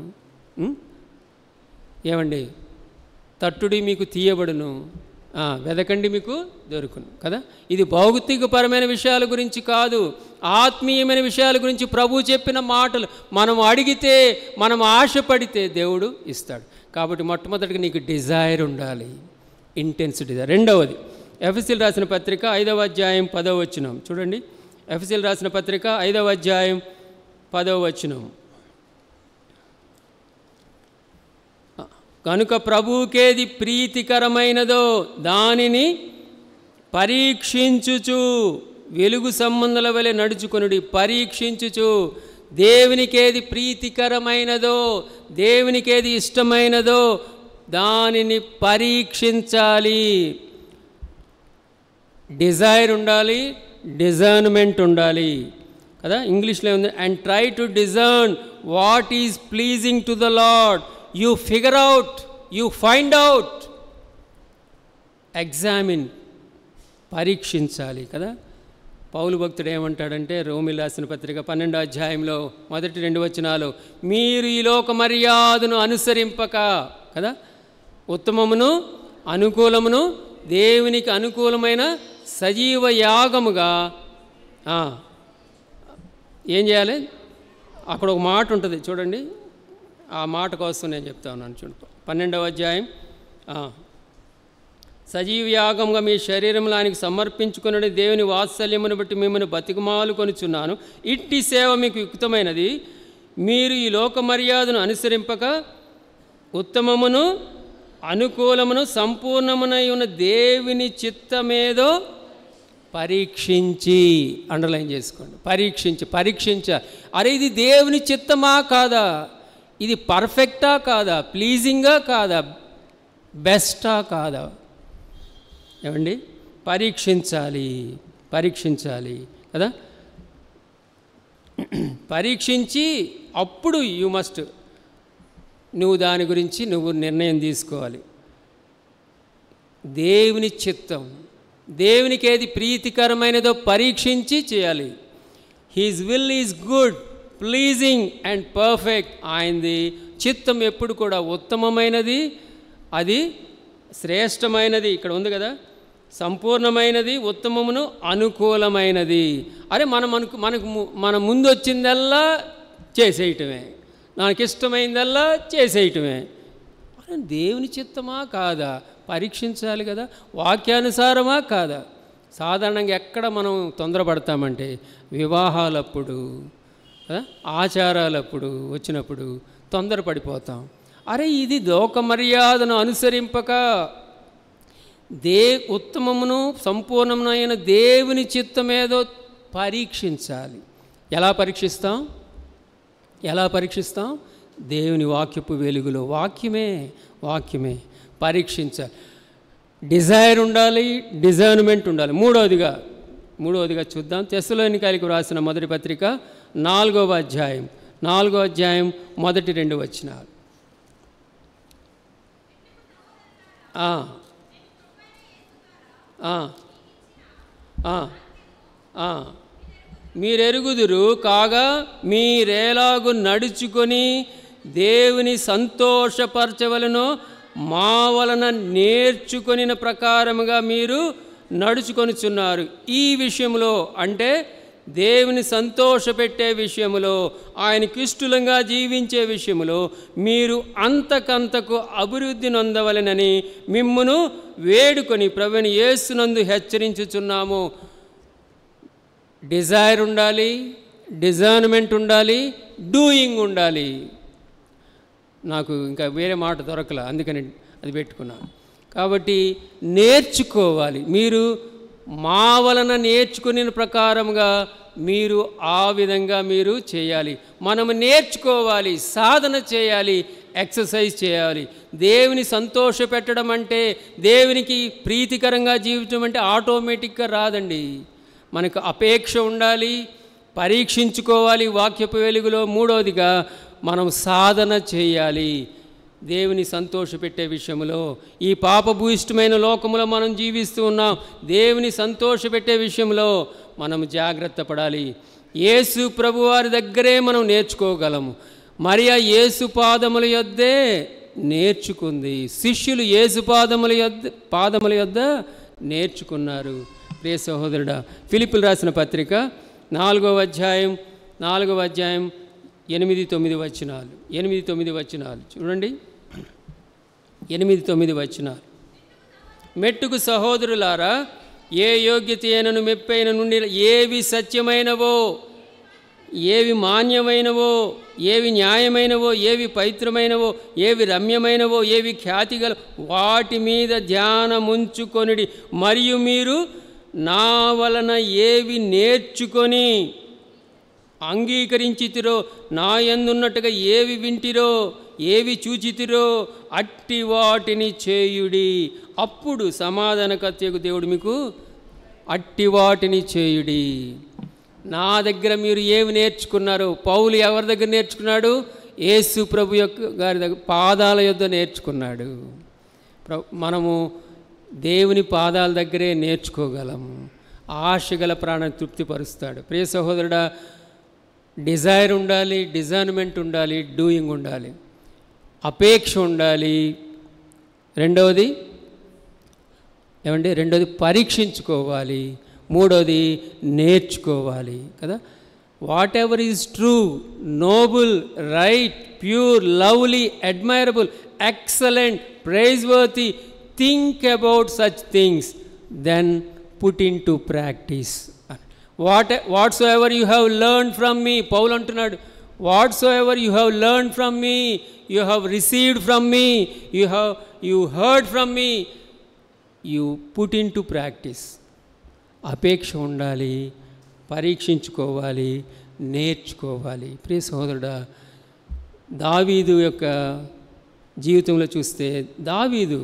ఏమండి? తట్టుడి మీకు తీయబడును, వెదకండి మీకు దొరుకును కదా. ఇది భౌతికపరమైన విషయాల గురించి కాదు, ఆత్మీయమైన విషయాల గురించి ప్రభు చెప్పిన మాటలు. మనం అడిగితే, మనం ఆశపడితే దేవుడు ఇస్తాడు. కాబట్టి మొట్టమొదటిగా నీకు డిజైర్ ఉండాలి, ఇంటెన్స్ డిజైర్. రెండవది ఎఫెసీయులకు రాసిన పత్రిక 5వ అధ్యాయం 10వ వచనం చూడండి. ఎఫెసీయులకు రాసిన పత్రిక 5వ అధ్యాయం 10వ వచనం. కనుక ప్రభువుకేది ప్రీతికరమైనదో దానిని పరీక్షించుచు వెలుగు సంబంధుల వలె నడుచుకొనుడి. పరీక్షించుచు దేవునికేది ప్రీతికరమైనదో, దేవునికేది ఇష్టమైనదో దానిని పరీక్షించాలి. డిజైర్ ఉండాలి, డిజర్న్మెంట్ ఉండాలి కదా. ఇంగ్లీష్లో ఉంది, and try to discern what is pleasing to the lord. You figure out, you find out, examine, పరీక్షించాలి కదా. పౌలు భక్తుడు ఏమంటాడంటే రోమీయులకు రాసిన పత్రిక 12వ అధ్యాయంలో మొదటి 2 వచనాలు, మీరు ఈ లోక మర్యాదను అనుసరింపక కదా, ఉత్తమమును అనుకూలమును దేవునికి అనుకూలమైన సజీవ యాగముగా ఏం చేయాలి? అక్కడ ఒక మాట ఉంటుంది చూడండి, ఆ మాట కోసం నేను చెప్తా ఉన్నాను. చూడండి 12వ అధ్యాయం, సజీవ యాగంగా మీ శరీరంలో ఆయనకు సమర్పించుకుని దేవుని వాత్సల్యమును బట్టి మిమ్మల్ని బతికమాలు కొనుచున్నాను. ఇట్టి సేవ మీకు యుక్తమైనది. మీరు ఈ లోక మర్యాదను అనుసరింపక ఉత్తమమును అనుకూలమును సంపూర్ణమునై ఉన్న దేవుని చిత్తమేదో పరీక్షించి, అండర్లైన్ చేసుకోండి, పరీక్షించాలి. అరే ఇది దేవుని చిత్తమా కాదా? ఇది పర్ఫెక్టా కాదా? ప్లీజింగా కాదా? బెస్టా కాదా? ఏమండి? పరీక్షించాలి కదా. పరీక్షించి అప్పుడు నువ్వు దాని గురించి నువ్వు నిర్ణయం తీసుకోవాలి. దేవుని చిత్తం, దేవునికి ఏది ప్రీతికరమైనదో పరీక్షించి చేయాలి. His will is good, pleasing and perfect. ఆయనది చిత్తం ఎప్పుడు కూడా ఉత్తమమైనది, అది శ్రేష్టమైనది. ఇక్కడ ఉంది కదా, సంపూర్ణమైనది, ఉత్తమమును అనుకూలమైనది. అరే మన ముందు వచ్చిందల్లా చేసేయటమే, నాకు ఇష్టమైందల్లా చేసేయటమే. అరే దేవుని చిత్తమా కాదా? పరీక్షించాలి కదా. వాక్యానుసారమా కాదా? సాధారణంగా ఎక్కడ మనం తొందరపడతామంటే వివాహాలప్పుడు, ఆచారాలప్పుడు వచ్చినప్పుడు తొందరపడిపోతాం. అరే ఇది లోక మర్యాదను అనుసరింపక ఉత్తమమును సంపూర్ణమైన దేవుని చిత్తమేదో పరీక్షించాలి. ఎలా పరీక్షిస్తాం? దేవుని వాక్యపు వెలుగులో, వాక్యమే పరీక్షించాలి. డిజైర్ ఉండాలి, డిజర్న్మెంట్ ఉండాలి. మూడవదిగా చూద్దాం. తెస్సలోనికైలకు రాసిన మొదటి పత్రిక 4వ అధ్యాయం మొదటి 2 వచనాలు. మీరెరుగుదురు కాగా మీరేలాగు నడుచుకొని దేవుని సంతోషపరచవలనో మా వలన నేర్చుకొనిన ప్రకారముగా మీరు నడుచుకొనుచున్నారు. ఈ విషయంలో అంటే దేవుని సంతోషపెట్టే విషయంలో, ఆయనకి ఇష్టంగా జీవించే విషయంలో మీరు అంతకంతకు అభివృద్ధి నొందవలెనని మిమ్మును వేడుకొని ప్రభువైన యేసునందు హెచ్చరించుచున్నాము. డిజైర్ ఉండాలి, డిజైర్మెంట్ ఉండాలి, డూయింగ్ ఉండాలి. నాకు ఇంకా వేరే మాట దొరకల, అందుకని అది పెట్టుకున్నాను. కాబట్టి నేర్చుకోవాలి. మీరు మా వలన నేర్చుకునే ప్రకారంగా మీరు ఆ విధంగా మీరు చేయాలి. మనము నేర్చుకోవాలి, సాధన చేయాలి, ఎక్సర్సైజ్ చేయాలి. దేవుని సంతోషపెట్టడం అంటే, దేవునికి ప్రీతికరంగా జీవించడం అంటే ఆటోమేటిక్గా రాదండి. మనకు అపేక్ష ఉండాలి, పరీక్షించుకోవాలి వాక్యపు వెలుగులో. మూడవదిగా మనం సాధన చేయాలి దేవుని సంతోషపెట్టే విషయంలో. ఈ పాపభూయిష్టమైన లోకంలో మనం జీవిస్తూ ఉన్నాం. దేవుని సంతోషపెట్టే విషయంలో మనం జాగ్రత్త పడాలి. యేసు ప్రభువారి దగ్గరే మనం నేర్చుకోగలము. మరియా యేసు పాదముల యొద్దే నేర్చుకుంది. శిష్యులు యేసు పాదముల యొద్ద నేర్చుకున్నారు. ప్రియ సహోదరుడా, ఫిలిప్పులు రాసిన పత్రిక 4వ అధ్యాయం 8-9 వచనాలు. 8-9 వచనాలు చూడండి. 8-9 వచనాలు. మెట్టుకు సహోదరులారా, ఏ యోగ్యత అయినను మెప్పైన నుండి ఏవి సత్యమైనవో, ఏవి మాన్యమైనవో, ఏవి న్యాయమైనవో, ఏవి పవిత్రమైనవో, ఏవి రమ్యమైనవో, ఏవి ఖ్యాతిగల వాటి మీద ధ్యానముంచుకొనిడి. మరియు మీరు నా వలన ఏవి నేర్చుకొని అంగీకరించితిరో, నా యందున్నట్టుగా ఏవి వింటిరో, ఏవి చూచితిరో అట్టి వాటిని చేయుడి. అప్పుడు సమాధానకర్తయగు దేవుడు మీకు అట్టి వాటిని చేయుడి. నా దగ్గర మీరు ఏమి నేర్చుకున్నారు? పౌలు ఎవరి దగ్గర నేర్చుకున్నాడు? యేసు ప్రభు గారి దగ్గర పాదాల యొద్ద నేర్చుకున్నాడు. మనము దేవుని పాదాల దగ్గరే నేర్చుకోగలము. ఆశగల ప్రాణాన్ని తృప్తిపరుస్తాడు. ప్రియ సహోదరుడా, డిజైర్ ఉండాలి, డిజైర్మెంట్ ఉండాలి, డూయింగ్ ఉండాలి, అపేక్ష ఉండాలి. రెండవది పరీక్షించుకోవాలి. మూడవది నేర్చుకోవాలి కదా. Whatever is true, noble, right, pure, lovely, admirable, excellent, praiseworthy, think about such things, then put into practice. Whatsoever you have learned from me, పౌలు అంటున్నాడు, whatsoever you have learned from me, you have received from me, you heard from me, you put into practice. అపేక్ష ఉండాలి, పరీక్షించుకోవాలి, నేర్చుకోవాలి. ప్రియ సహోదరుడా, దావీదు యొక్క జీవితంలో చూస్తే దావీదు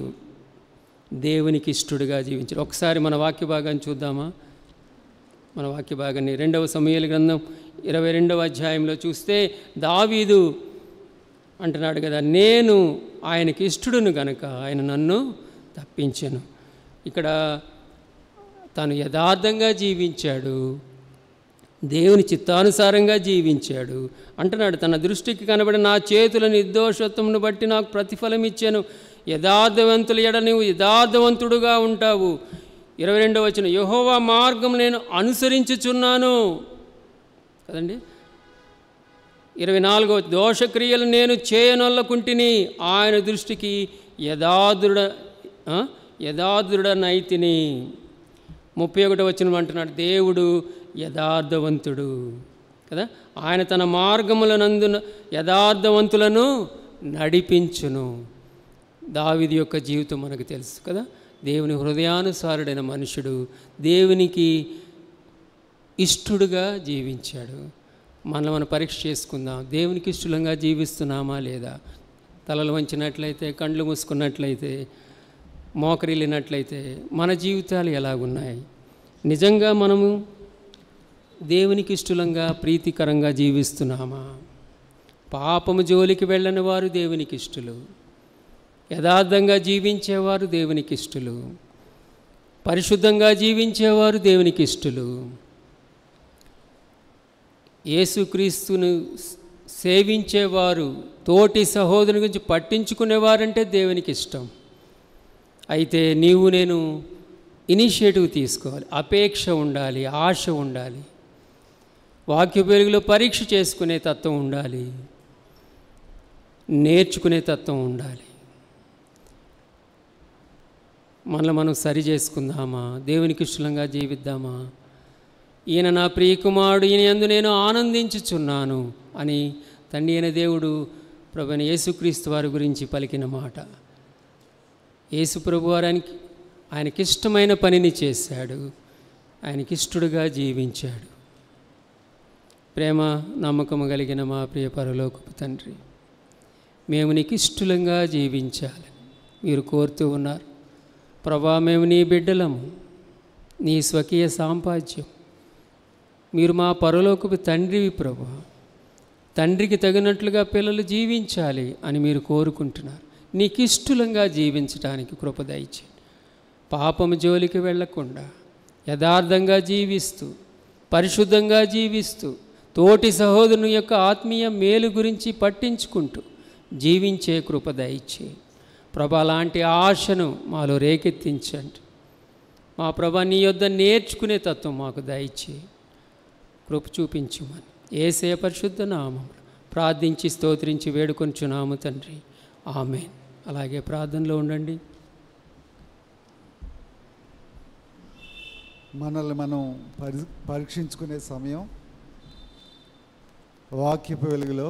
దేవునికి ఇష్టడుగా జీవించాడు. ఒకసారి మన వాక్య భాగాన్ని చూద్దామా? మన వాక్య భాగాన్ని 2వ సమూయేలు గ్రంథం 22వ అధ్యాయంలో చూస్తే దావీదు అంటున్నాడు కదా, నేను ఆయనకి ఇష్టడును గనక ఆయన నన్ను తప్పించెను. ఇక్కడ తాను యథార్థంగా జీవించాడు, దేవుని చిత్తానుసారంగా జీవించాడు. అంటున్నాడు, తన దృష్టికి కనబడి నా చేతుల నిర్దోషత్వమును బట్టి నాకు ప్రతిఫలం ఇచ్చాను. యథార్థవంతుల ఎడ నువ్వు యథార్థవంతుడుగా ఉంటావు. 22వ వచనం, యెహోవా మార్గం నేను అనుసరించుచున్నాను కదండి. 24వ, దోషక్రియలు నేను చేయనొల్లకుంటిని, ఆయన దృష్టికి యథార్థుడనైతిని. 31వ వచనం అంటున్నాడు, దేవుడు యథార్థవంతుడు కదా. ఆయన తన మార్గములనందున యథార్థవంతులను నడిపించును. దావీదు యొక్క జీవితం మనకు తెలుసు కదా. దేవుని హృదయానుసారుడైన మనుషుడు, దేవునికి ఇష్టడుగా జీవించాడు. మనం పరీక్ష చేసుకుందాం, దేవునికి ఇష్టంగా జీవిస్తున్నామా లేదా? తలలు వంచినట్లయితే, కండ్లు మూసుకున్నట్లయితే, మోకరిల్లినట్లయితే మన జీవితాలు ఎలాగున్నాయి? నిజంగా మనము దేవునికి ఇష్టంగా ప్రీతికరంగా జీవిస్తున్నామా? పాపము జోలికి వెళ్ళని వారు దేవునికి ఇష్టలు, యథార్థంగా జీవించేవారు దేవునికి ఇష్టలు, పరిశుద్ధంగా జీవించేవారు దేవునికి ఇష్టలు, యేసుక్రీస్తును సేవించేవారు, తోటి సహోదరుని గురించి పట్టించుకునేవారంటే దేవునికి ఇష్టం. అయితే నీవు నేను ఇనిషియేటివ్ తీసుకోవాలి, అపేక్ష ఉండాలి, ఆశ ఉండాలి. వాక్య వెలుగులో పరీక్ష చేసుకునే తత్వం ఉండాలి, నేర్చుకునే తత్వం ఉండాలి. మనల్ని మనం సరి చేసుకుందామా? దేవునికి ఇష్టంగా జీవిద్దామా? ఈయన నా ప్రియకుమారుడు, ఈయన యందు నేను ఆనందించుచున్నాను అని తండ్రి అయిన దేవుడు ప్రభువైన యేసుక్రీస్తు వారి గురించి పలికిన మాట. యేసు ప్రభు వారానికి ఆయనకిష్టమైన పనిని చేశాడు, ఆయనకిష్టుడుగా జీవించాడు. ప్రేమ నమ్మకము కలిగిన మా ప్రియ పరలోకపు తండ్రి, మేము నీకు ఇష్టంగా జీవించాలి మీరు కోరుతూ ఉన్నారు ప్రభా. మేము నీ బిడ్డలము, నీ స్వకీయ సాంపాద్యం. మీరు మా పరలోకపు తండ్రివి ప్రభా. తండ్రికి తగినట్లుగా పిల్లలు జీవించాలి అని మీరు కోరుకుంటున్నారు. నీకు ఇష్టంగా జీవించడానికి కృప దయచేయండి. పాపము జోలికి వెళ్లకుండా యథార్థంగా జీవిస్తూ, పరిశుద్ధంగా జీవిస్తూ, తోటి సహోదరుని యొక్క ఆత్మీయ మేలు గురించి పట్టించుకుంటూ జీవించే కృప దయచేయండి ప్రభా. అలాంటి ఆశను మాలో రేకెత్తించండి మా ప్రభా. నీ యొద్ద నేర్చుకునే తత్వం మాకు దయచేయండి, కృప చూపించుమని యేసయ్య పరిశుద్ధ నామములో ప్రార్థించి స్తోత్రించి వేడుకొంచున్నాము తండ్రి, ఆమేన్. అలాగే ప్రార్థనలో ఉండండి. మనల్ని మనం పరీక్షించుకునే సమయం వాక్యపు వెలుగులో